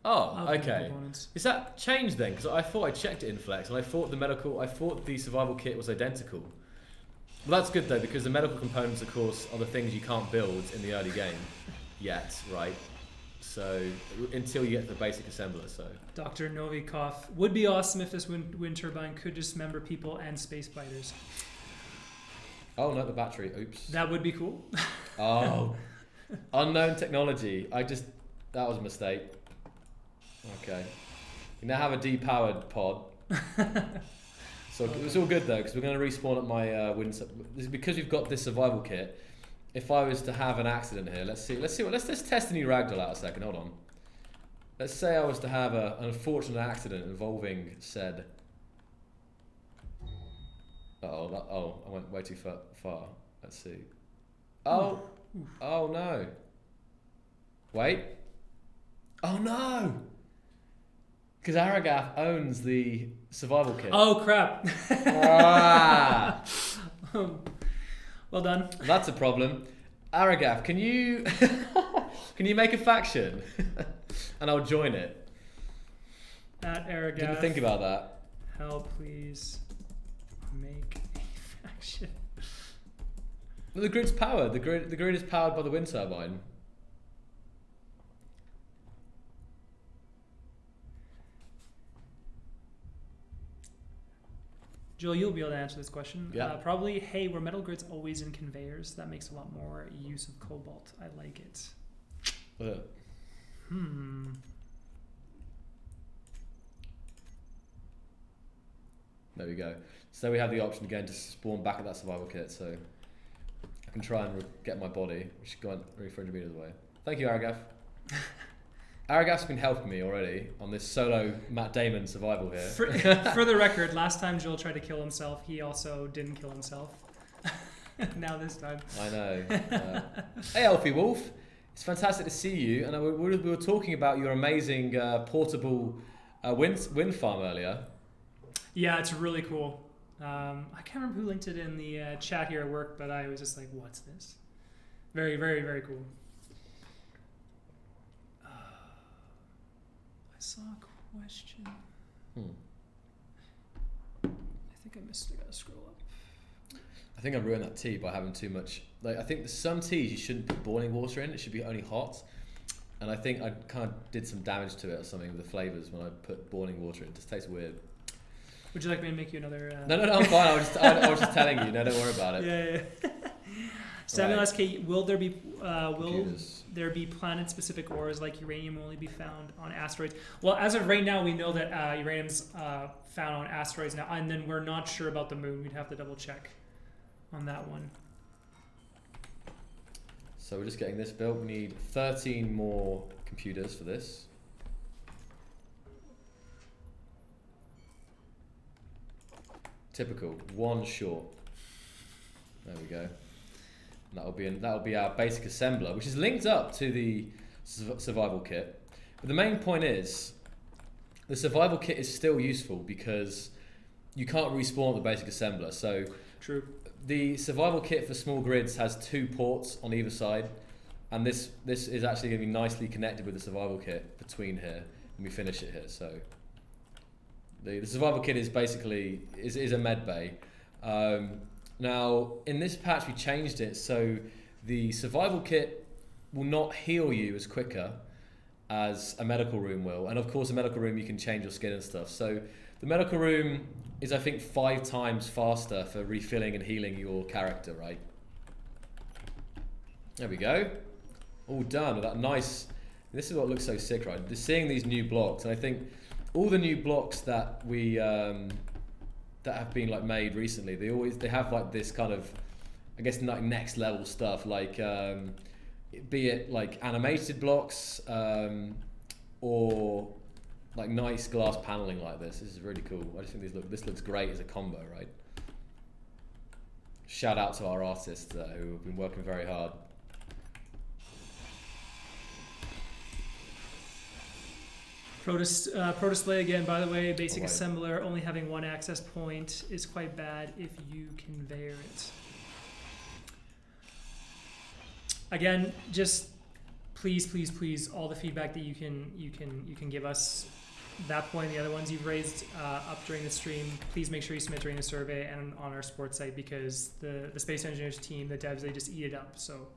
Oh, okay. Is that changed then? Because I thought I checked it in Flex, and I thought the survival kit was identical. Well, that's good though, because the medical components, of course, are the things you can't build in the early game yet, right? So until you get the basic assembler. So Dr. Novikov, would be awesome if this wind turbine could dismember people and space biters. Oh, not the battery. Oops. That would be cool. Oh, unknown technology. That was a mistake. Okay. You now have a depowered pod. So okay. It's all good though, because we're going to respawn at my wind. Because we've got this survival kit. If I was to have an accident here, let's test a new ragdoll out a second. Hold on. Let's say I was to have an unfortunate accident involving said. I went way too far. Let's see. Oh, oh no. Wait. Oh no. Because Aragath owns the survival kit. Oh crap! Ah. Well done. That's a problem. Aragath, can you make a faction, and I'll join it. At Aragath. Didn't think about that. Help, please. Make a faction. Well, the grid's powered. The grid is powered by the wind turbine. Joel, you'll be able to answer this question. Yeah. Probably, hey, were metal grids always in conveyors? That makes a lot more use of cobalt. I like it. There we go. So we have the option again to spawn back at that survival kit, so I can try and get my body, which is going 300 meters away. Thank you, Aragath. Aragath's been helping me already on this solo Matt Damon survival here. For the record, last time Joel tried to kill himself, he also didn't kill himself. Now this time. I know. Hey, Elfie Wolf. It's fantastic to see you. And we were talking about your amazing portable wind farm earlier. Yeah, it's really cool. I can't remember who linked it in the chat here at work, but I was just like, what's this? Very, very, very cool. I saw a question. I think I missed it. I gotta scroll up. I think I ruined that tea by having too much. Like, I think there's some teas you shouldn't put boiling water in. It should be only hot. And I think I kind of did some damage to it or something with the flavors when I put boiling water in. It just tastes weird. Would you like me to make you another? No, I'm fine. I was just telling you. No, don't worry about it. Yeah. Samuel Right. SK, will there be planet-specific ores like uranium only be found on asteroids? Well, as of right now, we know that uranium's found on asteroids now, and then we're not sure about the moon. We'd have to double check on that one. So we're just getting this built. We need 13 more computers for this. Typical, one short. There we go. That'll be our basic assembler, which is linked up to the survival kit. But the main point is, the survival kit is still useful because you can't respawn the basic assembler. So true. The survival kit for small grids has 2 ports on either side, and this is actually going to be nicely connected with the survival kit between here, and we finish it here. So the survival kit is basically is a med bay. Now, in this patch, we changed it so the survival kit will not heal you as quicker as a medical room will. And of course, a medical room, you can change your skin and stuff. So the medical room is, I think, 5 times faster for refilling and healing your character, right? There we go. All done with that nice... This is what looks so sick, right? Just seeing these new blocks. And I think all the new blocks that we... that have been like made recently, they have like this kind of, I guess, like next level stuff, like be it like animated blocks or like nice glass paneling like this. This is really cool. I just think this looks great as a combo, right? Shout out to our artists who have been working very hard. Pro-display again, by the way, basic assembler only having 1 access point is quite bad if you conveyor it. Again, just please, all the feedback that you can give us. That point, the other ones you've raised up during the stream, please make sure you submit during the survey and on our sports site, because the Space Engineers team, the devs, they just eat it up. So.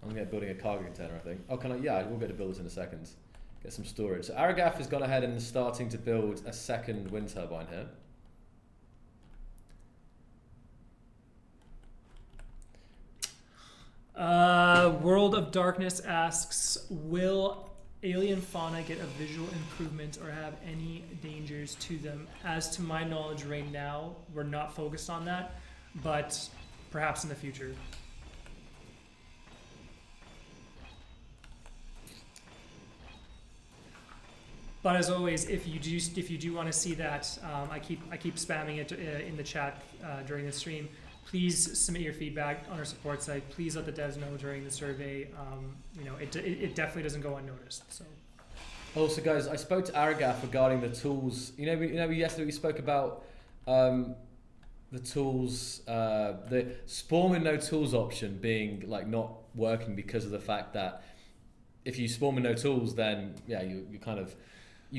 I'm going to get building a cargo container, I think. Oh, can I? Yeah, we'll be able to build this in a second. Get some storage. So Aragath has gone ahead and starting to build a second wind turbine here. World of Darkness asks, will alien fauna get a visual improvement or have any dangers to them? As to my knowledge right now, we're not focused on that, but perhaps in the future. But as always, if you do want to see that, I keep spamming it in the chat during the stream. Please submit your feedback on our support site. Please let the devs know during the survey. It definitely doesn't go unnoticed. So. Also, guys, I spoke to Aragath regarding the tools. Yesterday we spoke about the tools, the spawn with no tools option being like not working because of the fact that if you spawn with no tools, then you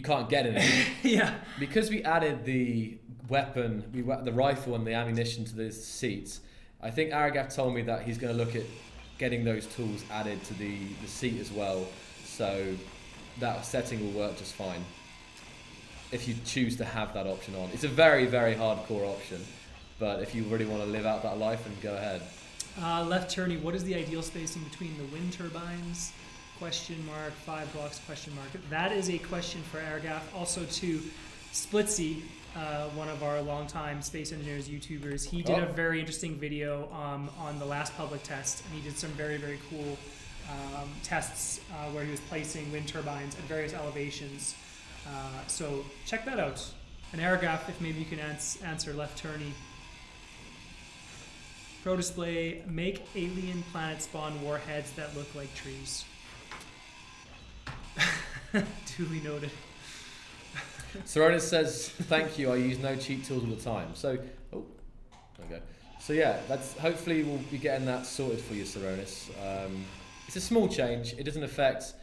can't get anything. Yeah. Because we added the weapon, the rifle and the ammunition to the seats. I think Aragath told me that he's going to look at getting those tools added to the seat as well. So that setting will work just fine if you choose to have that option on. It's a very, very hardcore option, but if you really want to live out that life, then go ahead. Left turny, what is the ideal spacing between the wind turbines? Question mark, 5 blocks, question mark. That is a question for Aragath. Also to Splitsy, one of our longtime space engineers YouTubers. He did a very interesting video on the last public test, and he did some very, very cool tests where he was placing wind turbines at various elevations. So check that out. And Aragath, if maybe you can answer left turny. Pro display, make alien planet spawn warheads that look like trees. Duly noted. Saronis says, thank you, I use no cheat tools all the time. So, there we go. So yeah, hopefully we'll be getting that sorted for you, Saronis. It's a small change. It doesn't affect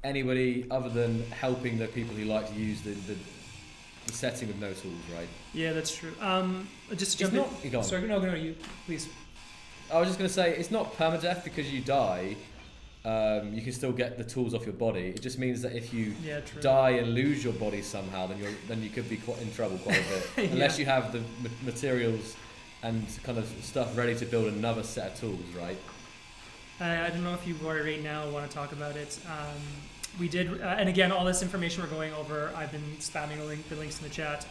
anybody other than helping the people who like to use the setting with no tools, right? Yeah, that's true. Just jump in. Sorry, no, you, please. I was just going to say, it's not permadeath because you die. You can still get the tools off your body. It just means that if you die and lose your body somehow, then you could be in trouble quite a bit. Unless you have the materials and kind of stuff ready to build another set of tools, right? I don't know if you right now want to talk about it. We did, and again, all this information we're going over, I've been spamming the links in the chat.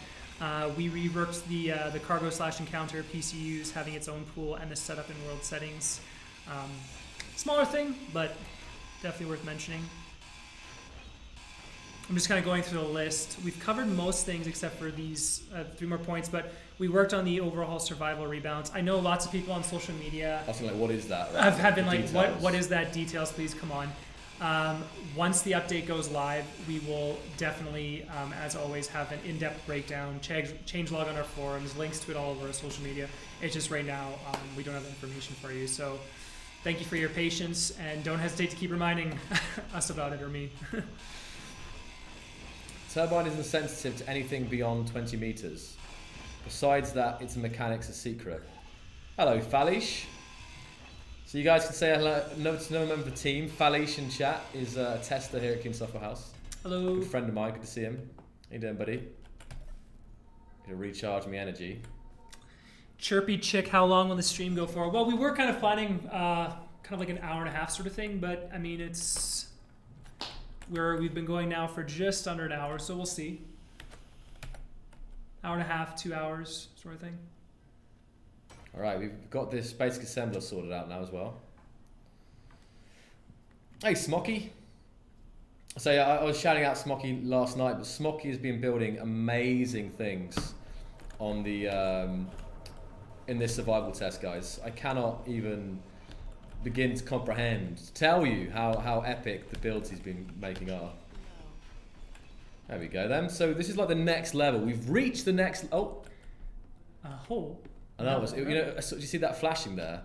We reworked the cargo/encounter PCUs having its own pool and the setup in world settings. Smaller thing, but definitely worth mentioning. I'm just kind of going through the list. We've covered most things except for these 3 more points, but we worked on the overhaul survival rebounds. I know lots of people on social media. I was like, what is that? Right? Have been like, what is that? Details, please come on. Once the update goes live, we will definitely, as always, have an in-depth breakdown, change log on our forums, links to it all over our social media. It's just right now we don't have the information for you. So thank you for your patience, and don't hesitate to keep reminding us about it or me. Turbine isn't sensitive to anything beyond 20 meters. Besides that, its mechanics are secret. Hello, Falish. So you guys can say hello to another member of the team. Falish in chat is a tester here at King Software House. Hello. Good friend of mine. Good to see him. How you doing, buddy? Gonna recharge me energy. Chirpy chick, how long will the stream go for? Well, we were kind of planning kind of like an hour and a half sort of thing, but I mean we've been going now for just under an hour, so we'll see. Hour and a half, 2 hours sort of thing. All right, we've got this basic assembler sorted out now as well. Hey, Smocky. So yeah, I was shouting out Smocky last night, but Smocky has been building amazing things on the in this survival test, guys. I cannot even begin to tell you how epic the builds he's been making are. There we go then. So this is like the next level. We've reached the next. Oh. Hole. And that was, so do you see that flashing there?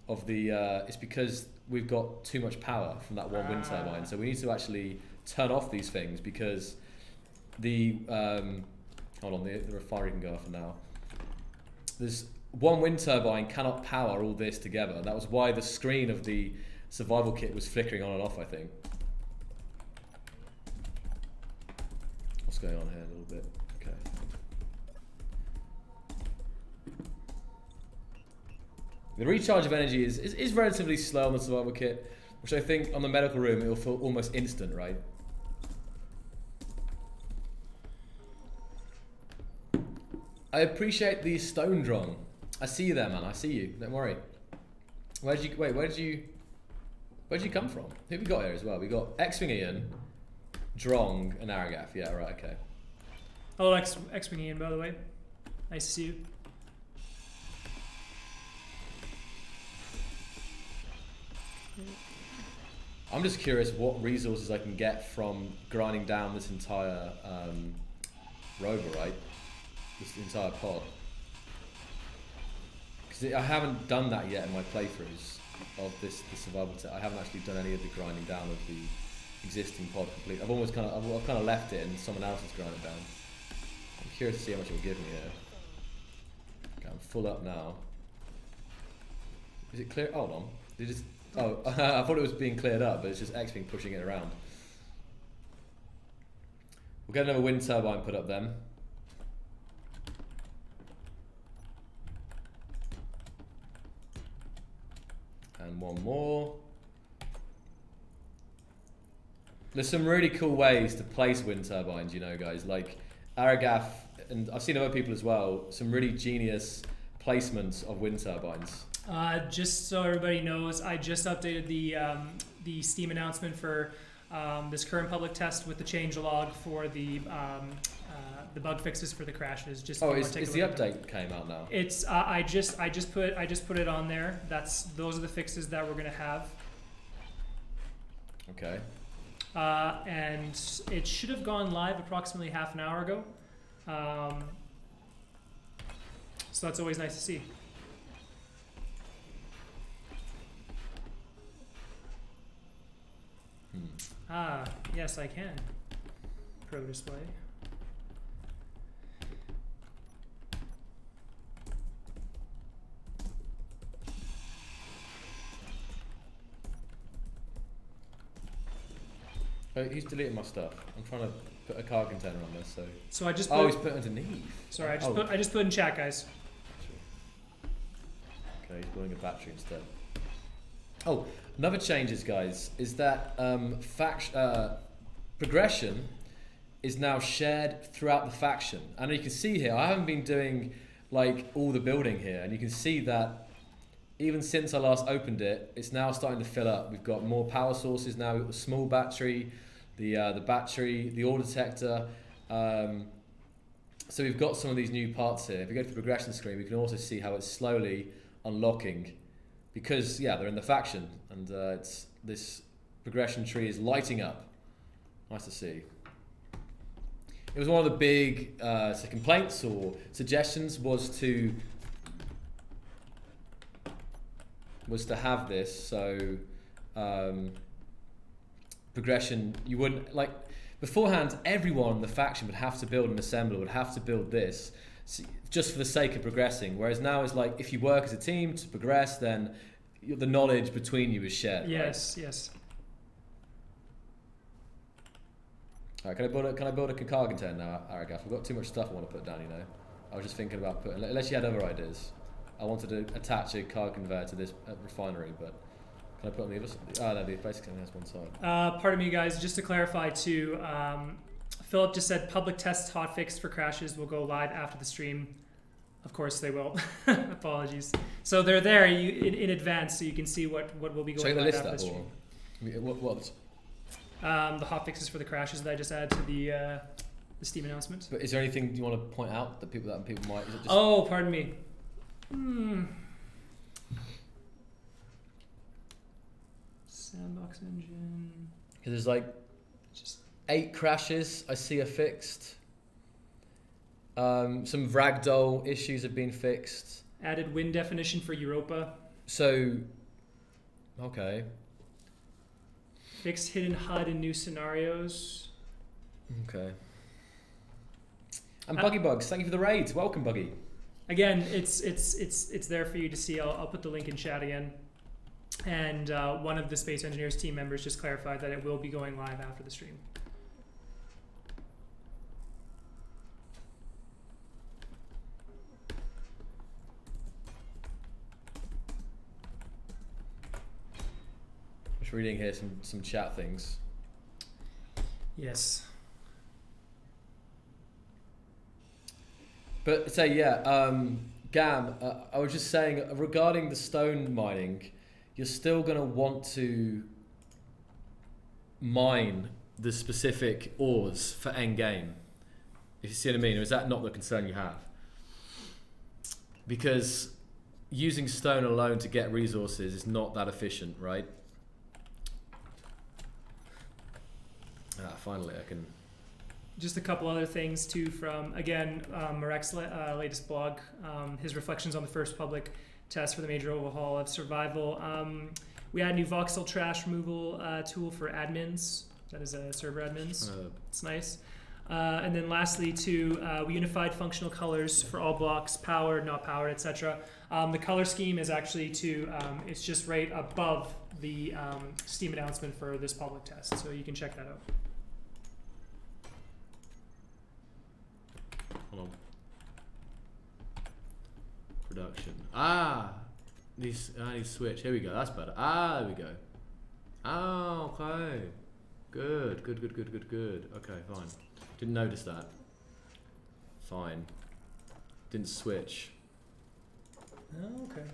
Of the, it's because we've got too much power from that one wind turbine. So we need to actually turn off these things because the, hold on, the refinery can go off now. There's one wind turbine cannot power all this together. That was why the screen of the survival kit was flickering on and off, I think. What's going on here a little bit? Okay. The recharge of energy is relatively slow on the survival kit, which I think on the medical room it will feel almost instant, right? I appreciate the stone drum. I see you there, man. I see you. Don't worry. Where did you come from? Who have we got here as well? We got X-Wing Ian, Drong and Aragath. Yeah, right. Okay. Oh, X-Wing Ian, by the way. Nice to see you. I'm just curious what resources I can get from grinding down this entire rover, right? This entire pod. Because I haven't done that yet in my playthroughs of the survival tech. I haven't actually done any of the grinding down of the existing pod completely. I've kind of left it and someone else has ground it down. I'm curious to see how much it will give me here. Okay, I'm full up now. Is it clear? Hold on. Did it just... Oh, I thought it was being cleared up, but it's just X-Wing pushing it around. We'll get another wind turbine put up then. And one more. There's some really cool ways to place wind turbines, you know, guys. Like Aragath, and I've seen other people as well, some really genius placements of wind turbines. Just so everybody knows, I just updated the Steam announcement for this current public test with the changelog for the bug fixes for the crashes. Just is the update came out now? It's I just put it on there. Those are the fixes that we're gonna have. Okay. And it should have gone live approximately half an hour ago. So that's always nice to see. Yes, I can. Pro display. Oh, he's deleting my stuff. I'm trying to put a car container on this, so. So I just put. Oh, he's put it underneath. Sorry, I just put in chat, guys. Okay, he's building a battery instead. Oh, another changes, guys, is that progression is now shared throughout the faction. And you can see here, I haven't been doing like all the building here, and you can see that even since I last opened it, it's now starting to fill up. We've got more power sources now. We've got the small battery, the battery, the ore detector. So we've got some of these new parts here. If we go to the progression screen, we can also see how it's slowly unlocking. Because, yeah, they're in the faction, and this progression tree is lighting up. Nice to see. It was one of the big complaints or suggestions was to have this, so progression, you wouldn't, like, beforehand, everyone in the faction would have to build an assembler, would have to build this, just for the sake of progressing, whereas now it's like, if you work as a team to progress, then the knowledge between you is shared. Yes, right? Yes. Alright, can I build a car container now, Aragath? I've got too much stuff I want to put down, you know. I was just thinking about putting, unless you had other ideas. I wanted to attach a car conveyor to this refinery, but can I put on the other side? Oh no, basically only has one side. Pardon me, guys, just to clarify too, Philip just said public test hotfix for crashes will go live after the stream. Of course they will. Apologies. So they're there in advance, so you can see what will be going live after the stream. What? The hotfixes for the crashes that I just added to the Steam announcement. But is there anything you want to point out that people might? Is it just oh, pardon me. Sandbox engine. Because there's like just 8 crashes I see are fixed. Some ragdoll issues have been fixed. Added wind definition for Europa. So, okay. Fixed hidden HUD in new scenarios. Okay. And Buggy Bugs, thank you for the raids. Welcome, Buggy. Again, it's there for you to see. I'll put the link in chat again. And one of the Space Engineers team members just clarified that it will be going live after the stream. Just reading here some chat things. Yes. But say Gam, I was just saying regarding the stone mining, you're still going to want to mine the specific ores for end game? If you see what I mean, or is that not the concern you have? Because using stone alone to get resources is not that efficient, right? Finally, I can. Just a couple other things too from, again, Marek's latest blog, his reflections on the first public test for the major overhaul of survival. We had a new voxel trash removal tool for admins. That is server admins. It's nice. And then lastly too, we unified functional colors for all blocks, powered, not powered, etc. The color scheme is actually it's just right above the Steam announcement for this public test. So you can check that out. Hold on. Production. These I need to switch. Here we go. That's better. There we go. Okay. Good. Okay, fine. Didn't notice that. Fine. Didn't switch. Oh, okay.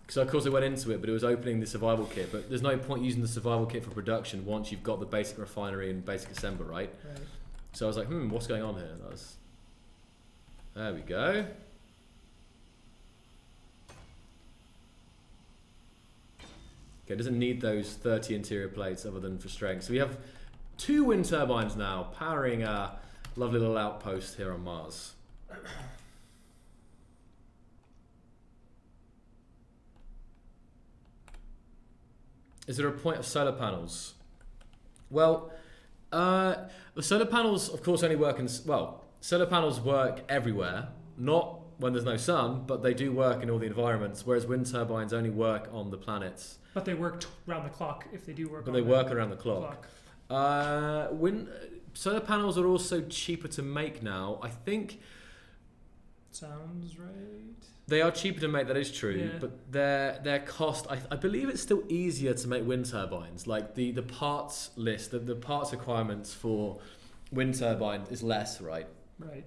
Because of course I went into it, but it was opening the survival kit. But there's no point using the survival kit for production once you've got the basic refinery and basic assembler, right? Right. So I was like, what's going on here? There we go. Okay, it doesn't need those 30 interior plates other than for strength. So we have 2 wind turbines now powering our lovely little outpost here on Mars. Is there a point of solar panels? Well, the solar panels, of course, only work in... Well, solar panels work everywhere. Not when there's no sun, but they do work in all the environments, whereas wind turbines only work on the planets. But they work round the clock if they do work. But they work around the clock. Solar panels are also cheaper to make now. I think... Sounds right. They are cheaper to make, that is true, Yeah. but their cost, I believe it's still easier to make wind turbines. Like the parts list, the parts requirements for wind turbine is less, right? Right.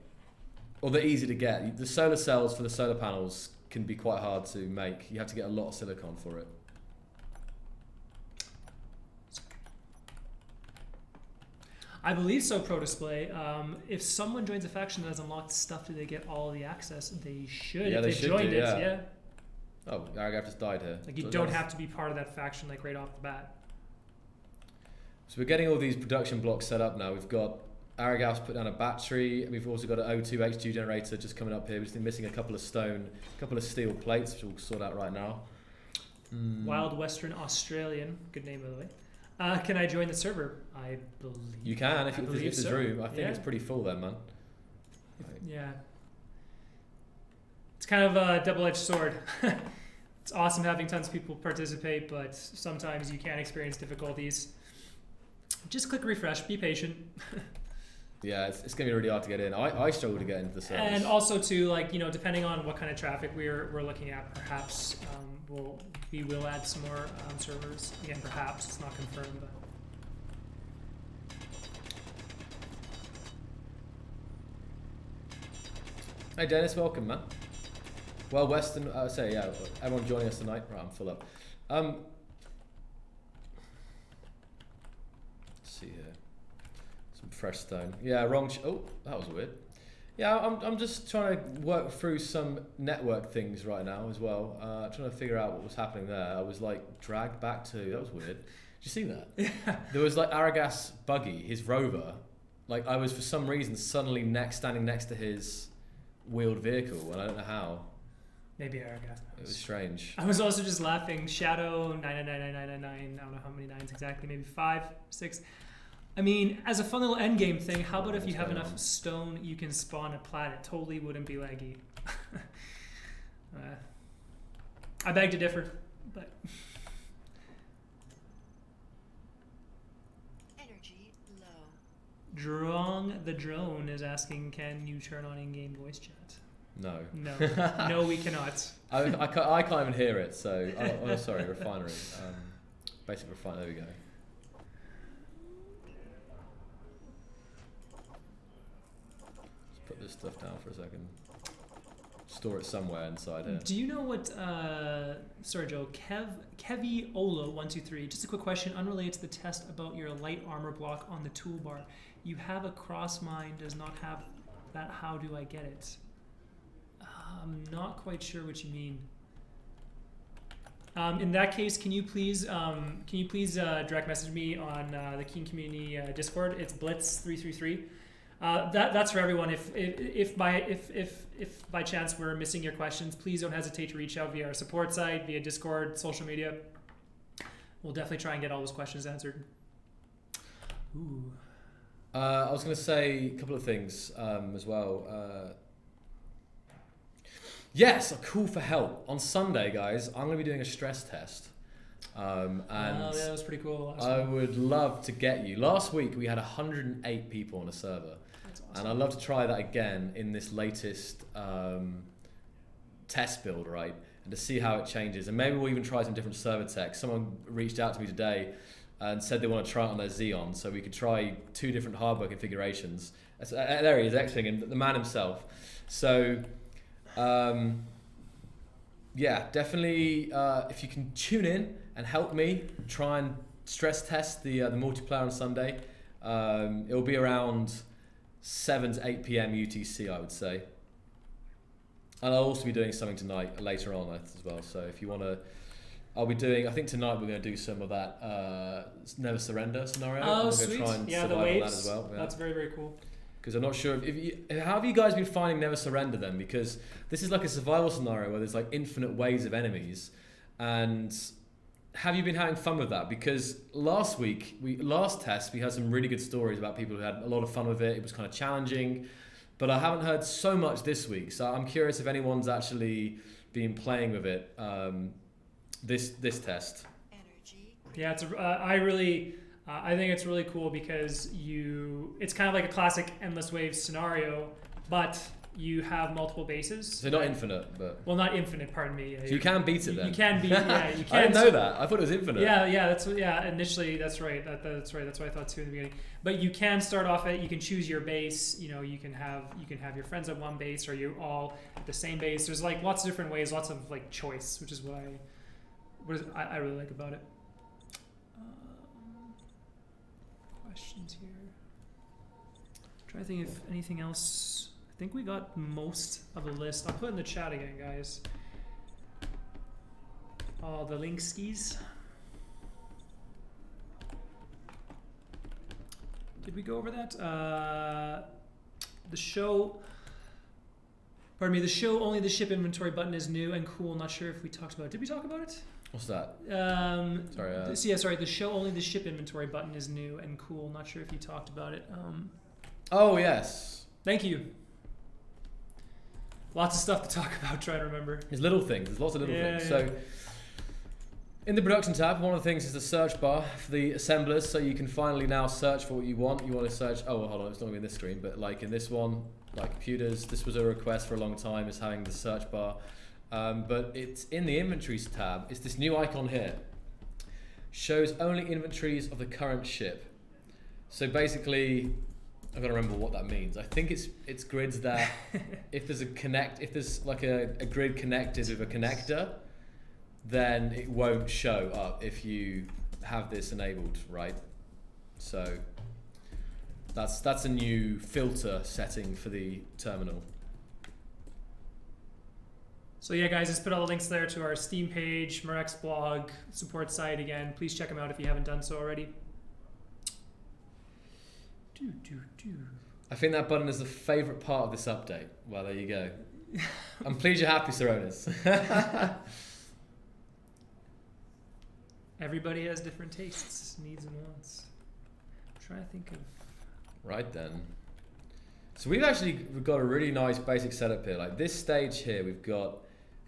Or they're easy to get. The solar cells for the solar panels can be quite hard to make. You have to get a lot of silicon for it. I believe so, Pro Display. If someone joins a faction that has unlocked stuff, do they get all the access? They should. Yeah, if they they've should joined do, it, yeah. yeah. Oh, Aragaf just died here. Like you So don't that's- have to be part of that faction like right off the bat. So we're getting all these production blocks set up now. We've got Aragaf's put down a battery. We've also got an O2 H2 generator just coming up here. We're just missing a couple of steel plates, which we'll sort out right now. Wild Western Australian. Good name, by the way. Can I join the server? I believe. You can if I believe there's so. room. I think Yeah. it's pretty full then, man. Yeah. It's kind of a double-edged sword. It's awesome having tons of people participate, but sometimes you can experience difficulties. Just click refresh. Be patient. Yeah, it's going to be really hard to get in. I struggle to get into the service. And also too, like, you know, depending on what kind of traffic we're looking at, perhaps we will add some more servers. Again, perhaps it's not confirmed, but. Hey Dennis, welcome, man. Well, Western, everyone joining us tonight. Right, I'm full up. Let's see here. Some fresh stone. Yeah, wrong. Oh, that was weird. Yeah, I'm just trying to work through some network things right now as well. Trying to figure out what was happening there. I was like dragged back to. That was weird. Did you see that? Yeah. There was like Aragas buggy, his rover. Like I was for some reason suddenly standing next to his wheeled vehicle, and I don't know how. Maybe Aragaz. It was strange. I was also just laughing. Shadow 9999999. I don't know how many nines exactly. Maybe 5, 6. I mean, as a fun little end game thing, how about if you have enough stone, you can spawn a planet? Totally wouldn't be laggy. I beg to differ, but. Energy low. Drong the drone is asking, can you turn on in-game voice chat? No. No, we cannot. I can't even hear it, so... Oh, sorry, refinery. Basic refinery, there we go. Let's put this stuff down for a second. store it somewhere inside here. Do you know what, sorry Joe, Kevi Olo 123, just a quick question unrelated to the test about your light armor block on the toolbar. You have a cross mine, does not have that, how do I get it? I'm not quite sure what you mean. In that case, can you please direct message me on the Keen Community Discord? It's Blitz333. That's for everyone. If by chance we're missing your questions, please don't hesitate to reach out via our support site, via Discord, social media. We'll definitely try and get all those questions answered. Ooh. I was going to say a couple of things as well. Yes, a call for help. On Sunday, guys, I'm going to be doing a stress test. And yeah, that was pretty cool. I would love to get you. Last week, we had 108 people on a server. That's awesome. And I'd love to try that again in this latest test build, right? And to see how it changes. And maybe we'll even try some different server tech. Someone reached out to me today and said they want to try it on their Xeon. So we could try 2 different hardware configurations. There he is, X-Wing, the man himself. So... yeah, definitely. If you can tune in and help me try and stress test the multiplayer on Sunday, it'll be around 7 to 8 p.m. UTC, I would say. And I'll also be doing something tonight later on as well. So if you want to, I'll be doing. I think tonight we're going to do some of that Never Surrender scenario. Oh, we're sweet! Try and yeah, the survive waves. on that as well. Yeah. That's very, very cool. Because I'm not sure how have you guys been finding Never Surrender then? Because this is like a survival scenario where there's like infinite waves of enemies, and have you been having fun with that? Because last test we had some really good stories about people who had a lot of fun with it. It was kind of challenging, but I haven't heard so much this week. So I'm curious if anyone's actually been playing with it this test. Yeah, it's I think it's really cool because it's kind of like a classic endless waves scenario, but you have multiple bases. So not infinite, but... Well, not infinite, pardon me. So you can beat it then? You can beat, yeah. You can. I didn't know that. I thought it was infinite. Yeah, initially, that's right. That's right. That's what I thought too in the beginning. But you can start off you can choose your base. You know, you can have your friends at one base, or you all at the same base. There's like lots of different ways, lots of like choice, which is what I really like about it. Questions here. I'm trying to think if anything else. I think we got most of the list. I'll put in the chat again, guys. Oh, the link skis. Did we go over that? The show only the ship inventory button is new and cool. Not sure if we talked about it. Did we talk about it? What's that? Sorry. The show only the ship inventory button is new and cool. Not sure if you talked about it. Oh yes. Thank you. Lots of stuff to talk about. Try to remember. There's little things. There's lots of little things. Yeah. So in the production tab, one of the things is the search bar for the assemblers. So you can finally now search for what you want. You want to search. Oh, well, hold on. It's not going to be in this screen, but like in this one, like computers. This was a request for a long time. Is having the search bar. But it's in the inventories tab. It's this new icon here. Shows only inventories of the current ship. So basically, I've got to remember what that means. I think it's grids that if there's like a grid connected with a connector, then it won't show up if you have this enabled, right? So that's a new filter setting for the terminal. So yeah, guys, just put all the links there to our Steam page, Murex blog, support site again. Please check them out if you haven't done so already. I think that button is the favourite part of this update. Well, there you go. I'm pleased you're happy, Saronis. Everybody has different tastes, needs and wants. I'm trying to think of... Right then. So we've got a really nice basic setup here. Like this stage here, we've got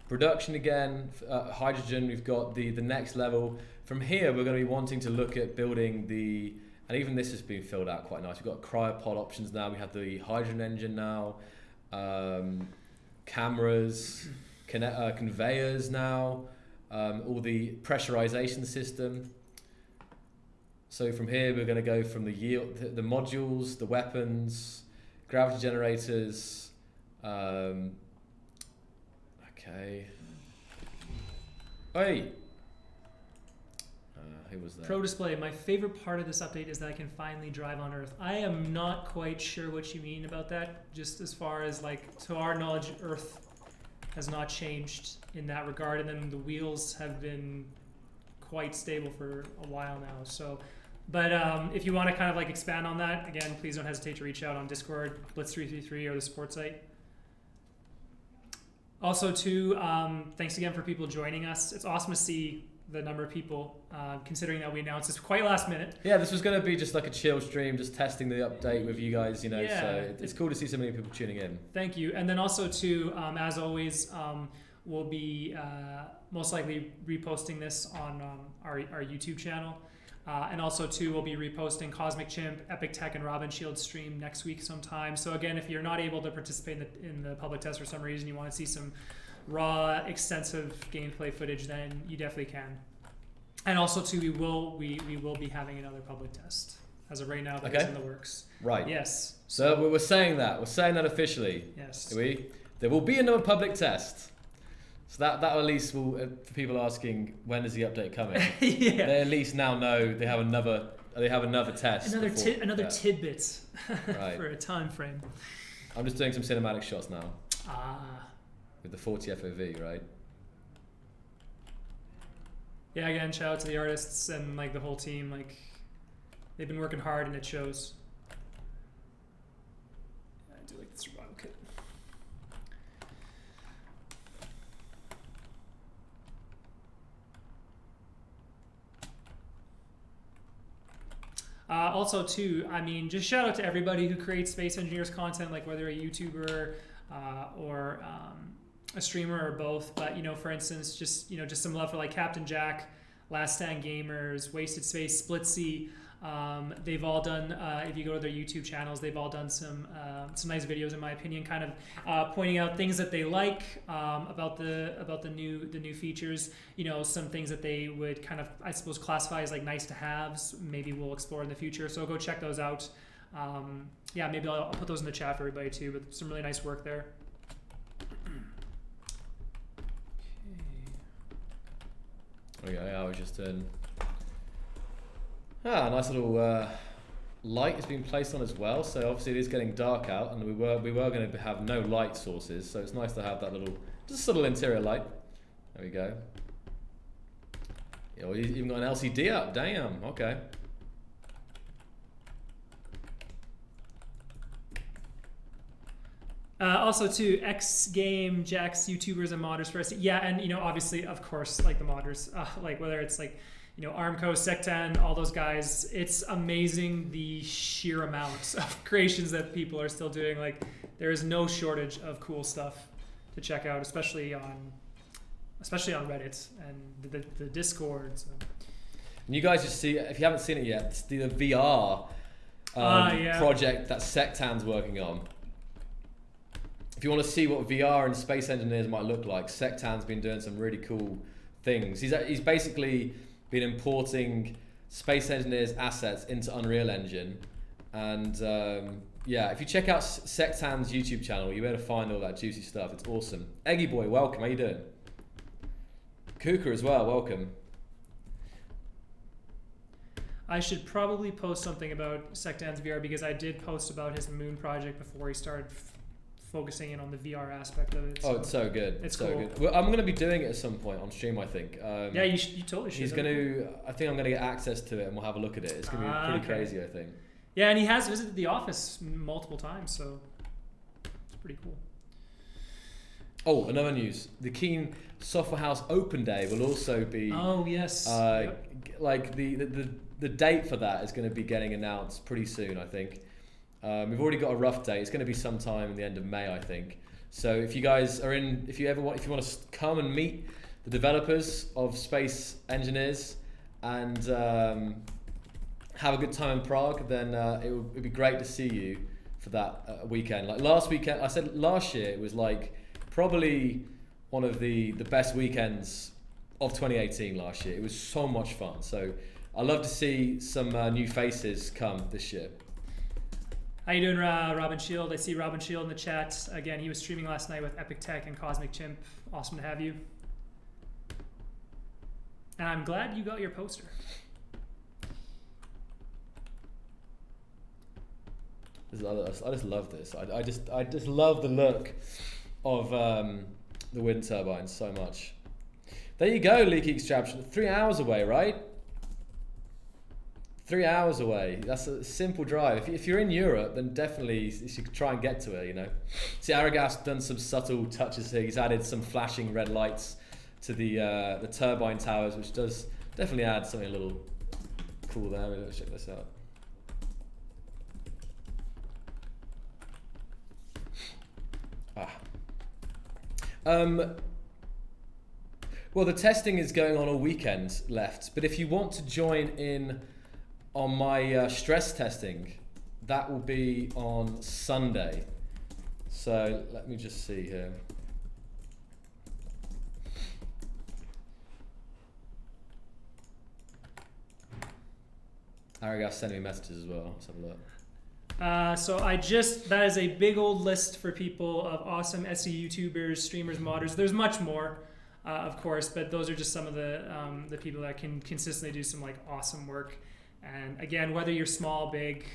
production again, hydrogen, we've got the next level. From here, we're going to be wanting to look at building and even this has been filled out quite nice. We've got cryopod options now, we have the hydrogen engine now, cameras, conveyors now, all the pressurization system. So from here, we're going to go from the modules, the weapons, gravity generators, Okay. Hey. Who was that? Pro Display. My favorite part of this update is that I can finally drive on Earth. I am not quite sure what you mean about that. Just as far as like, to our knowledge, Earth has not changed in that regard, and then the wheels have been quite stable for a while now. So, but if you want to kind of like expand on that, again, please don't hesitate to reach out on Discord, Blitz333, or the support site. Also, too, thanks again for people joining us. It's awesome to see the number of people, considering that we announced this quite last minute. Yeah, this was going to be just like a chill stream, just testing the update with you guys, you know, Yeah, so it's cool to see so many people tuning in. Thank you. And then also, too, as always, we'll be most likely reposting this on our YouTube channel. And also, too, we'll be reposting Cosmic Chimp, Epic Tech, and Robin Shield stream next week sometime. So again, if you're not able to participate in the public test for some reason, you want to see some raw, extensive gameplay footage, then you definitely can. And also, too, we will be having another public test. As of right now, that is in the works. Right. Yes. So we're saying that. We're saying that officially. Yes. There will be another public test. So that at least will, for people asking when is the update coming, yeah. they at least now know they have another test. Another tidbit Right. for a time frame. I'm just doing some cinematic shots now. Ah. With the 40 FOV, right? Yeah, again, shout out to the artists and like the whole team. Like, they've been working hard and it shows. I do like the survival kit. Also, too, I mean, just shout out to everybody who creates Space Engineers content, like whether a YouTuber or a streamer or both. But, you know, for instance, just some love for like Captain Jack, Last Stand Gamers, Wasted Space, Splitsy. They've all done, if you go to their YouTube channels, they've all done some nice videos, in my opinion, kind of pointing out things that they like about the new features. You know, some things that they would kind of, I suppose, classify as like nice to haves. Maybe we'll explore in the future. So go check those out. Yeah, maybe I'll put those in the chat for everybody too. But some really nice work there. Okay, I was just nice little light has been placed on as well. So obviously it is getting dark out, and we were going to have no light sources. So it's nice to have that just a little interior light. There we go. You know, you even got an LCD up. Damn. Okay. Also, too, X Game, Jack's YouTubers and modders first. Yeah, and you know, obviously, of course, like the modders, like whether it's like, you know, Armco, Sectan, all those guys. It's amazing the sheer amount of creations that people are still doing. Like, there is no shortage of cool stuff to check out, especially on Reddit and the Discord. So. And you guys just see, if you haven't seen it yet, it's the VR project that Sectan's working on. If you want to see what VR and Space Engineers might look like, Sectan's been doing some really cool things. He's basically been importing Space Engineers assets into Unreal Engine, and yeah, if you check out Sectan's YouTube channel, you'll be able to find all that juicy stuff. It's awesome. Eggy Boy, welcome. How you doing? Kuka as well, welcome. I should probably post something about Sectan's VR because I did post about his moon project before he started focusing in on the VR aspect of it. So it's so good. It's so cool. Good. Well, I'm going to be doing it at some point on stream, I think. Yeah, you totally should. He's going to. I think I'm going to get access to it, and we'll have a look at it. It's going to be pretty crazy, I think. Yeah, and he has visited the office multiple times, so it's pretty cool. Oh, another news: the Keen Software House Open Day will also be. Oh yes. Like the date for that is going to be getting announced pretty soon, I think. We've already got a rough date. It's going to be sometime in the end of May, I think. So if you guys are in, if you want to come and meet the developers of Space Engineers and have a good time in Prague, then it'd be great to see you for that weekend. Like last weekend, I said last year it was like probably one of the best weekends of 2018 last year. It was so much fun. So I'd love to see some new faces come this year. How you doing, Robin Shield? I see Robin Shield in the chat. Again, he was streaming last night with Epic Tech and Cosmic Chimp. Awesome to have you. And I'm glad you got your poster. I just love this. I just love the look of the wind turbines so much. There you go, Leaky Extraction. 3 hours away, right? 3 hours away. That's a simple drive. If you're in Europe, then definitely you should try and get to it, you know. See, Aragas done some subtle touches here. He's added some flashing red lights to the turbine towers, which does definitely add something a little cool there. Let's check this out. Well, the testing is going on all weekend left, but if you want to join in on my stress testing, that will be on Sunday. So let me just see here. Aragas sending me messages as well. Let's have a look. So that is a big old list for people of awesome SE YouTubers, streamers, modders. There's much more, of course, but those are just some of the people that can consistently do some like awesome work. And again, whether you're small, big,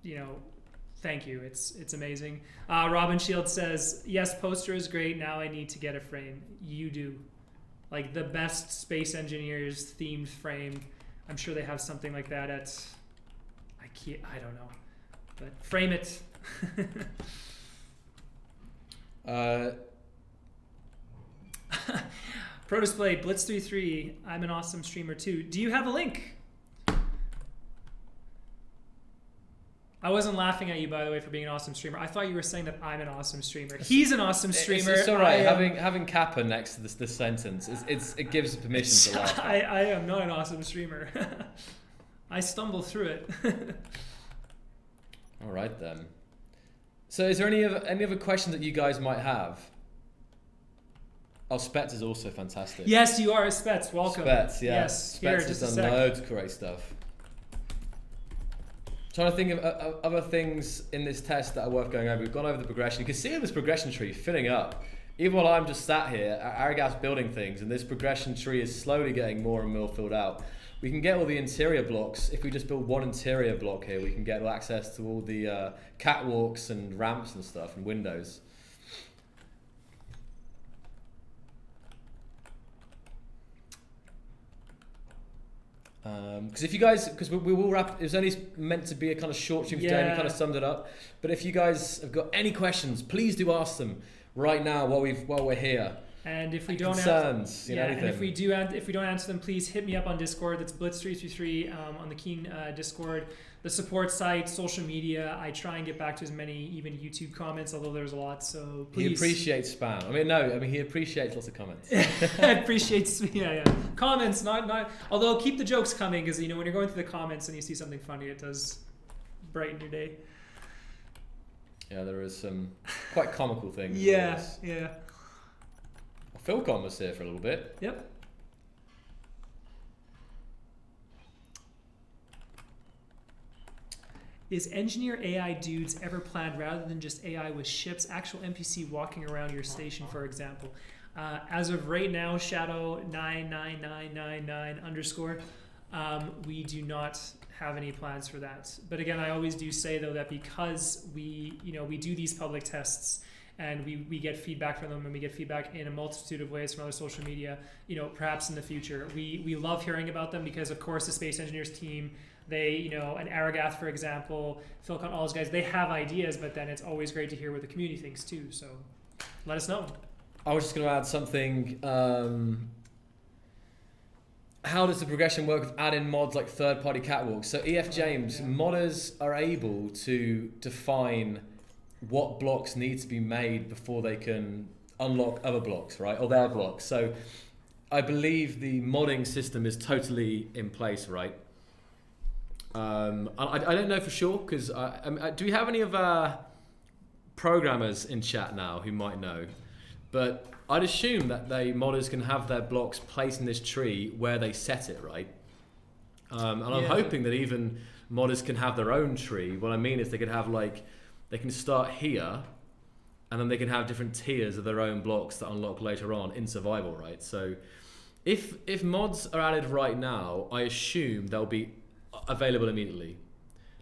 you know, thank you. It's amazing. Robin Shield says, yes, poster is great. Now I need to get a frame. You do. Like the best Space Engineers themed frame. I'm sure they have something like that at IKEA. I don't know. But frame it. Pro Display, Blitz33, I'm an awesome streamer too. Do you have a link? I wasn't laughing at you, by the way, for being an awesome streamer. I thought you were saying that I'm an awesome streamer. He's an awesome streamer. It's all right. Having Kappa next to this sentence, it gives permission to laugh. I am not an awesome streamer. I stumble through it. All right then. So, is there any other questions that you guys might have? Oh, Spets is also fantastic. Yes, you are, Spets. Welcome. Spets, yeah. Yes. Spets has done loads of great stuff. Trying to think of other things in this test that are worth going over. We've gone over the progression. You can see this progression tree filling up. Even while I'm just sat here, Aragas building things, and this progression tree is slowly getting more and more filled out. We can get all the interior blocks. If we just build one interior block here, we can get access to all the catwalks and ramps and stuff and windows. Because if you guys, because we will wrap, it was only meant to be a kind of short stream today, and we kind of summed it up. But if you guys have got any questions, please do ask them right now while we're here. And if we don't concerns, and if we don't answer them, please hit me up on Discord. That's Blitz333 on the Keen Discord. The support site, social media. I try and get back to as many even YouTube comments, although there's a lot. So please. He appreciates spam. He appreciates lots of comments. Appreciates comments, not. Although keep the jokes coming, because when you're going through the comments and you see something funny, it does brighten your day. Yeah, there is some quite comical things. Yeah. Philcon was here for a little bit. Yep. Is engineer AI dudes ever planned rather than just AI with ships, actual NPC walking around your station, for example? As of right now, Shadow99999_ we do not have any plans for that. But again, I always do say though that because we do these public tests, and we get feedback from them, and we get feedback in a multitude of ways from other social media, perhaps in the future. We love hearing about them because, of course, the Space Engineers team, they, an Aragath, for example, Philcon, all those guys, they have ideas, but then it's always great to hear what the community thinks too. So let us know. I was just going to add something. How does the progression work with add-in mods like third-party catwalks? So EF James, modders are able to define what blocks need to be made before they can unlock other blocks, right? Or their blocks. So I believe the modding system is totally in place, right? I don't know for sure, because do we have any of our programmers in chat now who might know? But I'd assume that modders can have their blocks placed in this tree where they set it, right? And I'm hoping that even modders can have their own tree. What I mean is they could have they can start here, and then they can have different tiers of their own blocks that unlock later on in survival, right? So if mods are added right now, I assume they'll be available immediately.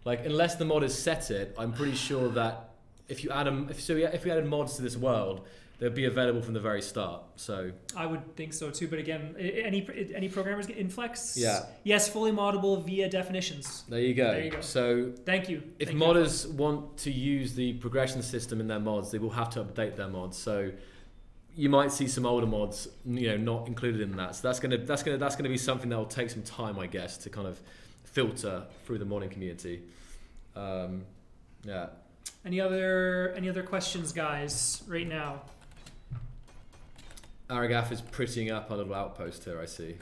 Like, unless the modders set it, I'm pretty sure that if we added mods to this world, they'll be available from the very start. So I would think so too. But again, any programmers get Inflex? Yeah. Yes, fully moddable via definitions. There you go. So thank you. If modders want to use the progression system in their mods, they will have to update their mods. So you might see some older mods, not included in that. So that's gonna be something that will take some time, I guess, to kind of filter through the modding community. Yeah. Any other questions, guys? Right now. Aragath is prettying up our little outpost here, I see.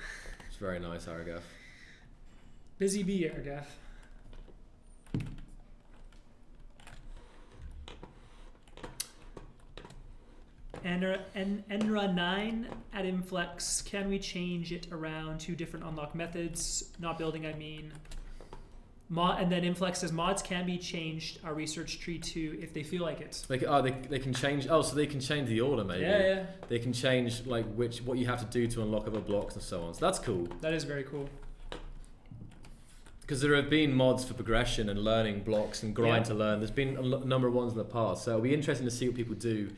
It's very nice, Aragath. Busy bee, Aragath. Enra 9 at Inflex. Can we change it around to different unlock methods? Not building, I mean. And then Inflex says mods can be changed our research tree to if they feel like it. They can change. Oh, so they can change the order, maybe. Yeah. They can change what you have to do to unlock other blocks and so on. So that's cool. That is very cool. Because there have been mods for progression and learning blocks and grind to learn. There's been a number of ones in the past. So it'll be interesting to see what people do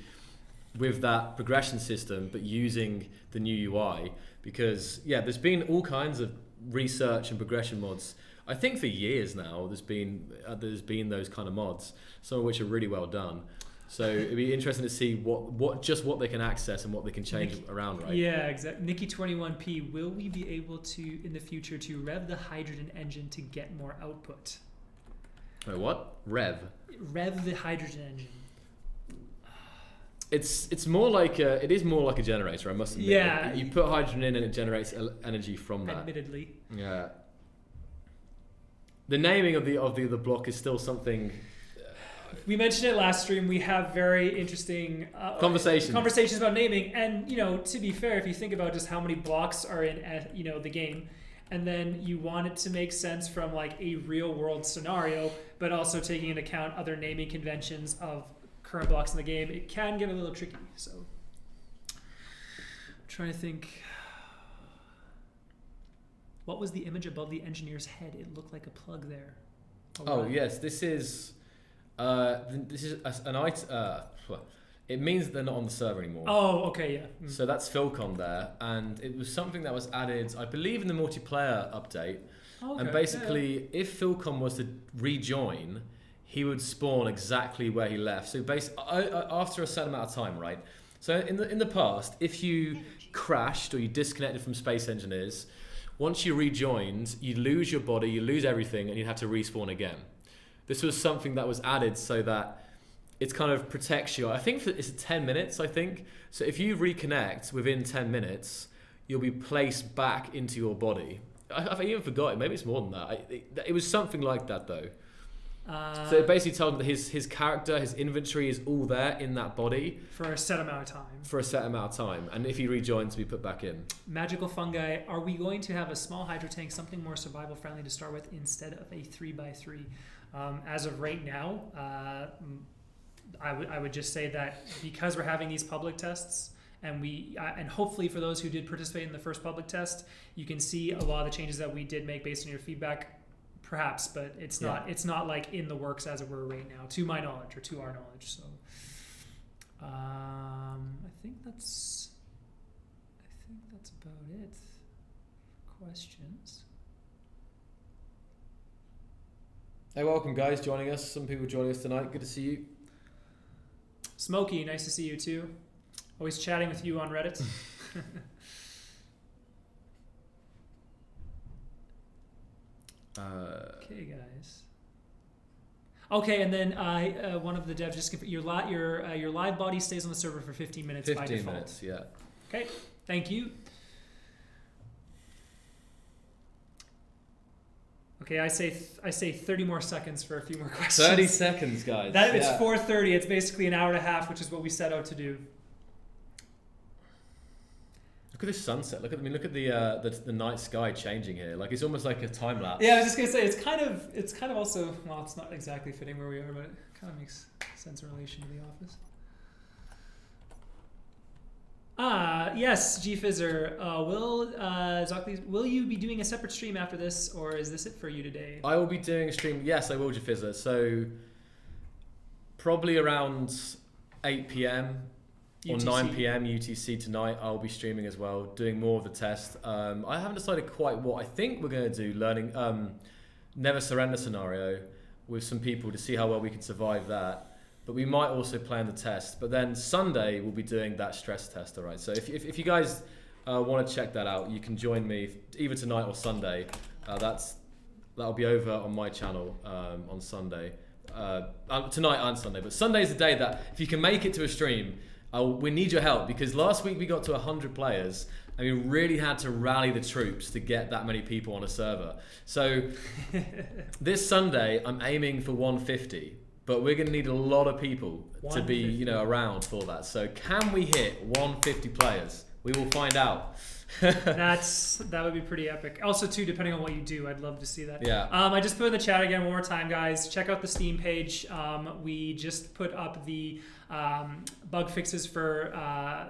with that progression system, but using the new UI. Because there's been all kinds of research and progression mods. I think for years now, there's been those kind of mods, some of which are really well done. So it'd be interesting to see what they can access and what they can change around, right? Yeah, exactly. Nikki21P, will we be able to in the future to rev the hydrogen engine to get more output? Wait, what? Rev the hydrogen engine. It's more like it is more like a generator, I must admit. Yeah. You put hydrogen in and it generates energy from that. Admittedly. Yeah. The naming of the block is still something. We mentioned it last stream. We have very interesting conversations about naming, and to be fair, if you think about just how many blocks are in the game, and then you want it to make sense from like a real world scenario, but also taking into account other naming conventions of current blocks in the game, it can get a little tricky. So, I'm trying to think. What was the image above the engineer's head? It looked like a plug there. Yes, this is an item. It means they're not on the server anymore. Oh, okay, yeah. So that's Philcon there, and it was something that was added, I believe, in the multiplayer update. Okay, and basically, if Philcon was to rejoin, he would spawn exactly where he left. So after a certain amount of time, right? So in the past, if you crashed or you disconnected from Space Engineers, once you rejoined, you'd lose your body, you lose everything, and you'd have to respawn again. This was something that was added so that it kind of protects you. I think it's 10 minutes, I think. So if you reconnect within 10 minutes, you'll be placed back into your body. I even forgot it. Maybe it's more than that. It was something like that, though. So it basically told him that his character, his inventory is all there in that body. For a set amount of time. And if he rejoins, to be put back in. Magical Fungi, are we going to have a small hydro tank, something more survival friendly to start with instead of a 3x3? As of right now, I would just say that because we're having these public tests, and hopefully for those who did participate in the first public test, you can see a lot of the changes that we did make based on your feedback. Perhaps, but it's not like in the works as it were right now, to my knowledge or to our knowledge. So, I think that's about it. Questions? Hey, welcome guys, joining us. Some people joining us tonight. Good to see you. Smokey, nice to see you too. Always chatting with you on Reddit. Okay, guys. Okay, and then one of the devs just your live body stays on the server for 15 minutes by default. 15 minutes, yeah. Okay, thank you. Okay, I say 30 more seconds for a few more questions. 30 seconds, guys. It's 4:30. It's basically an hour and a half, which is what we set out to do. Look at this sunset. Look at the night sky changing here. Like it's almost like a time lapse. Yeah, I was just gonna say it's kind of also, well, it's not exactly fitting where we are, but it kind of makes sense in relation to the office. Yes, G Fizzer. Will you be doing a separate stream after this, or is this it for you today? I will be doing a stream. Yes, I will, G Fizzer. So probably around 8 p.m. or UTC. 9 p.m. UTC tonight, I'll be streaming as well, doing more of the test. I haven't decided quite what I think we're going to do, learning Never Surrender scenario with some people to see how well we can survive that. But we might also plan the test. But then Sunday, we'll be doing that stress test, all right? So if you guys want to check that out, you can join me either tonight or Sunday. That'll be over on my channel on Sunday. Tonight and Sunday. But Sunday is the day that if you can make it to a stream, we need your help, because last week we got to 100 players and we really had to rally the troops to get that many people on a server. So this Sunday I'm aiming for 150, but we're going to need a lot of people to be around for that. So can we hit 150 players? We will find out. That would be pretty epic. Also, too, depending on what you do, I'd love to see that. Yeah. I just put in the chat again one more time, guys. Check out the Steam page. We just put up the bug fixes for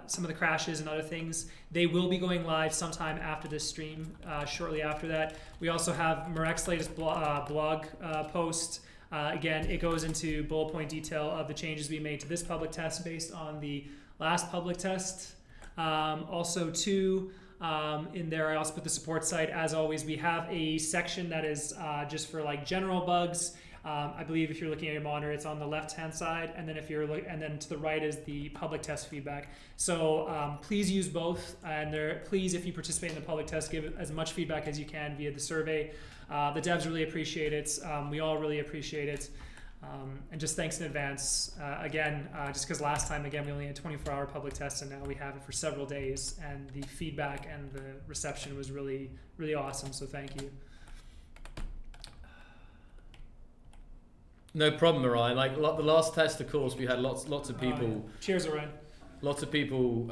some of the crashes and other things. They will be going live sometime after this stream. Shortly after that, we also have Marek's latest blog post. Again, it goes into bullet point detail of the changes we made to this public test based on the last public test. Also, too. In there, I also put the support site. As always, we have a section that is just for like general bugs. I believe if you're looking at your monitor, it's on the left-hand side, and then and then to the right is the public test feedback. So please use both, and please, if you participate in the public test, give as much feedback as you can via the survey. The devs really appreciate it. We all really appreciate it. And just thanks in advance. Again, just because last time, again, we only had 24-hour public tests, and now we have it for several days, and the feedback and the reception was really, really awesome, so thank you. No problem, Orion. Like the last test, of course, we had lots of people. Yeah. Cheers, Orion. Lots of people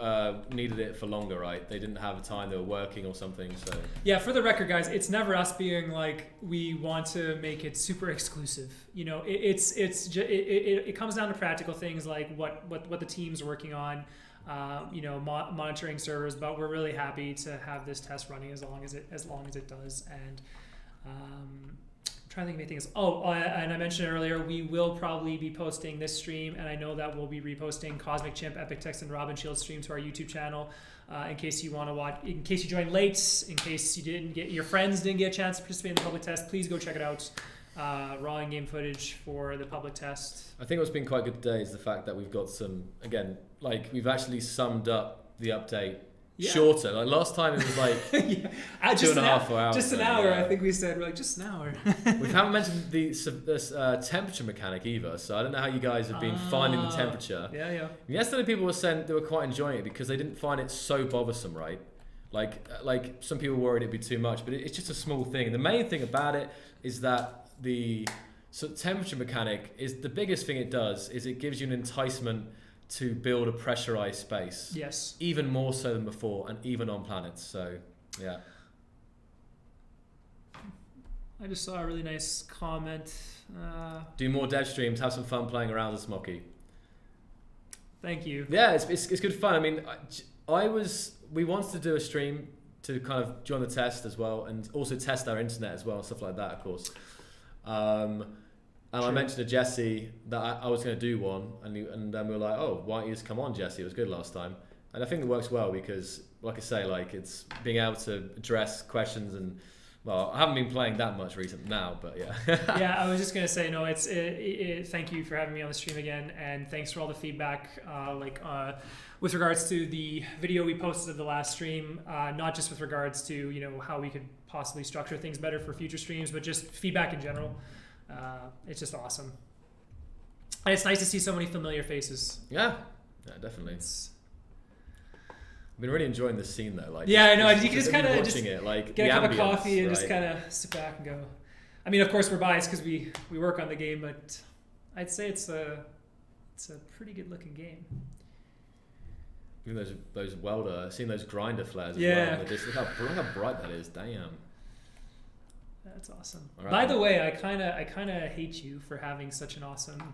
needed it for longer, right? They didn't have the time, they were working or something. So yeah, for the record, guys, it's never us being like we want to make it super exclusive. It comes down to practical things like what the team's working on, monitoring servers. But we're really happy to have this test running as long as it does. And I'm trying to think of anything else. And I mentioned earlier, we will probably be posting this stream, and I know that we'll be reposting Cosmic Chimp, Epic Text, and Robin Shield stream to our YouTube channel. In case you want to watch, in case you joined late, in case your friends didn't get a chance to participate in the public test, please go check it out. Raw in-game footage for the public test. I think what's been quite good today is the fact that we've got we've actually summed up the update. Yeah. Shorter. Like last time it was like 2.5 hours. Just an hour, I think we said. We're like, just an hour. We haven't mentioned this temperature mechanic either, so I don't know how you guys have been finding the temperature. Yeah. Yesterday people were saying they were quite enjoying it because they didn't find it so bothersome, right? Like some people worried it'd be too much, but it's just a small thing. And the main thing about it is that the temperature mechanic is the biggest thing it does is it gives you an enticement to build a pressurized space. Yes. Even more so than before, and even on planets. So, yeah. I just saw a really nice comment. Do more dev streams. Have some fun playing around with Smoky. Thank you. Yeah, it's good fun. I mean, we wanted to do a stream to kind of join the test as well, and also test our internet as well, and stuff like that, of course. And I mentioned to Jesse that I was going to do one, and then we were like, oh, why don't you just come on, Jesse? It was good last time. And I think it works well because, like I say, it's being able to address questions and, well, I haven't been playing that much recently now, but yeah. Yeah, I was just going to say, no, thank you for having me on the stream again, and thanks for all the feedback, with regards to the video we posted of the last stream, not just with regards to, how we could possibly structure things better for future streams, but just feedback in general. It's just awesome. And it's nice to see so many familiar faces. Yeah, definitely. I've been really enjoying this scene though. Yeah, I know. You can just kind of get a cup of coffee and just kind of sit back and go. I mean, of course, we're biased because we work on the game, but I'd say it's a pretty good looking game. Even those welder, I've seen those grinder flares as Yeah. well. Look how bright that is. Damn. That's awesome. All right. By the way, I kind of hate you for having such an awesome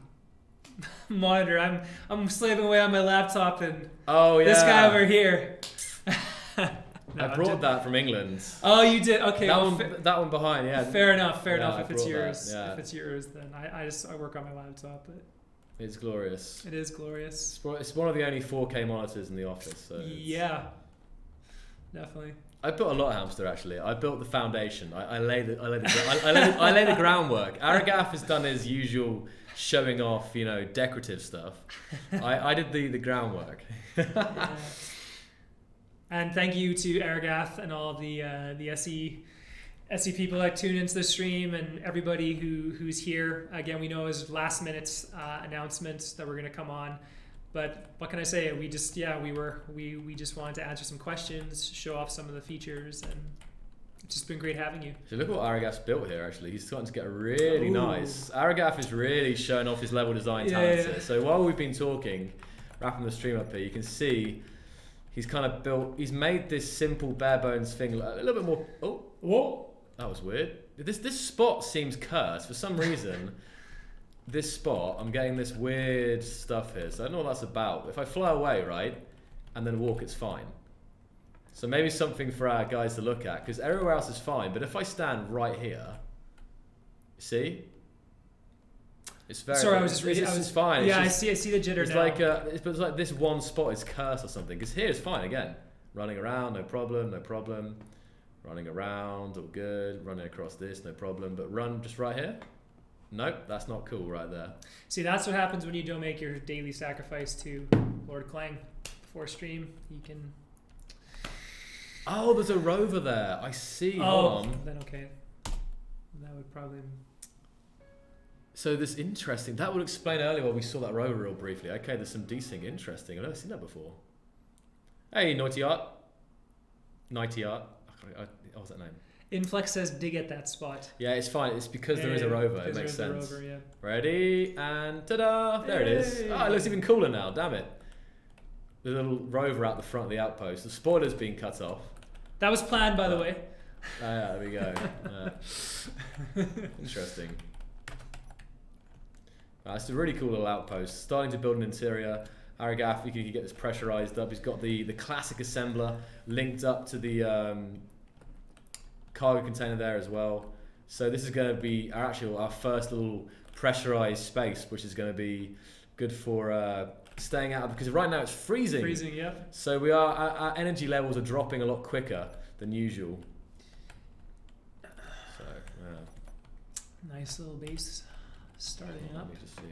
monitor. I'm slaving away on my laptop and Oh yeah. this guy over here. I brought that from England. Oh, you did? Okay. That one behind, yeah. Fair enough. Yeah, If it's yours, that, yeah. if it's yours, then I work on my laptop, but It's glorious. it is glorious. It's one of the only 4K monitors in the office. So Yeah, definitely. I built a lot of Hamster actually. I built the foundation. I laid the groundwork. Aragaf has done his usual showing off, decorative stuff. I did the groundwork. Yeah. And thank you to Aragath and all of the SE people that tune into the stream and everybody who's here. Again, we know it was last minute announcements that we're going to come on, but what can I say? We just we just wanted to answer some questions, show off some of the features, and it's just been great having you. So look what Aragaf's built here. Actually, he's starting to get really nice. Aragaf is really showing off his level design talents here. So while we've been talking, wrapping the stream up here, you can see. He's kind of he's made this simple bare bones thing a little bit more. Oh, whoa, that was weird. This spot seems cursed for some reason. This spot, I'm getting this weird stuff here. So I don't know what that's about. If I fly away, right, and then walk, it's fine. So maybe something for our guys to look at, because everywhere else is fine. But if I stand right here, see? It's very. Sorry, I was just reading. It's fine. Yeah, it's just, I see the jitter it's now. like it's like this one spot is cursed or something. Because here it's fine again. Running around, no problem, no problem. Running around, all good. Running across this, no problem. But run just right here. Nope, that's not cool right there. See, that's what happens when you don't make your daily sacrifice to Lord Clang before stream. You can. Oh, there's a rover there. I see. Hold on. Then okay. That would probably. So this interesting. That would explain earlier why we saw that rover real briefly. Okay, there's some desync. Interesting. I've never seen that before. Hey, Naughty Art. Nighty Art. What was that name? Inflex says dig at that spot. Yeah, it's fine. It's because there is a rover. It makes sense. Rover, yeah. Ready and ta-da! There it is. Oh, it looks even cooler now. Damn it. The little rover out the front of the outpost. The spoiler's been cut off. That was planned, by the way. Oh, yeah, there we go. Interesting. It's a really cool little outpost. Starting to build an interior. Aragaf, you can get this pressurized up. He's got the classic assembler linked up to the cargo container there as well. So this is going to be our first little pressurized space, which is going to be good for staying out, because right now it's freezing. Freezing, yeah. So our energy levels are dropping a lot quicker than usual. So, yeah. Nice little base starting up. Let me just see.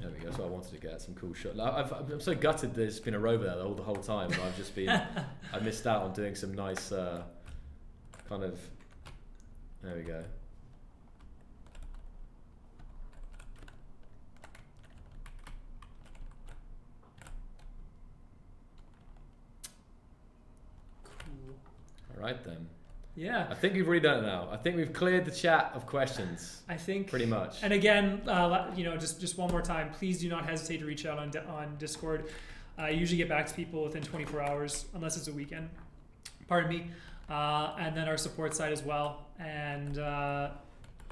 There we go. That's what I wanted to get. Some cool shot. I'm so gutted there's been a rover there the whole time, and I've just been. I missed out on doing some nice kind of. There we go. Cool. All right then. Yeah. I think we've really done it now. I think we've cleared the chat of questions. I think pretty much. And again, just one more time, please do not hesitate to reach out on Discord. I usually get back to people within 24 hours, unless it's a weekend. Pardon me. And then our support side as well. And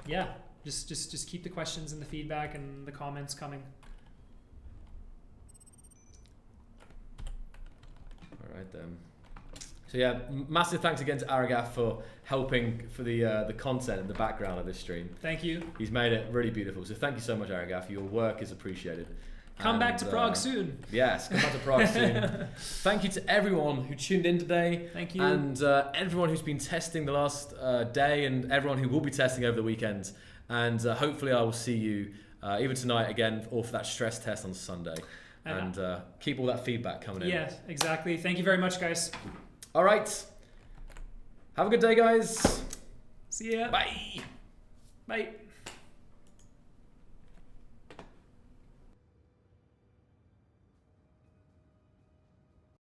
yeah, just keep the questions and the feedback and the comments coming. All right then. So yeah, massive thanks again to Aragaf for helping for the content in the background of this stream. Thank you. He's made it really beautiful. So thank you so much, Aragaf. Your work is appreciated. Come back to Prague soon. Yes, come back to Prague soon. Thank you to everyone who tuned in today. Thank you. And everyone who's been testing the last day, and everyone who will be testing over the weekend. And hopefully I will see you either tonight again or for that stress test on Sunday. And keep all that feedback coming in. Yes, exactly. Thank you very much, guys. All right. Have a good day, guys. See ya. Bye. Bye.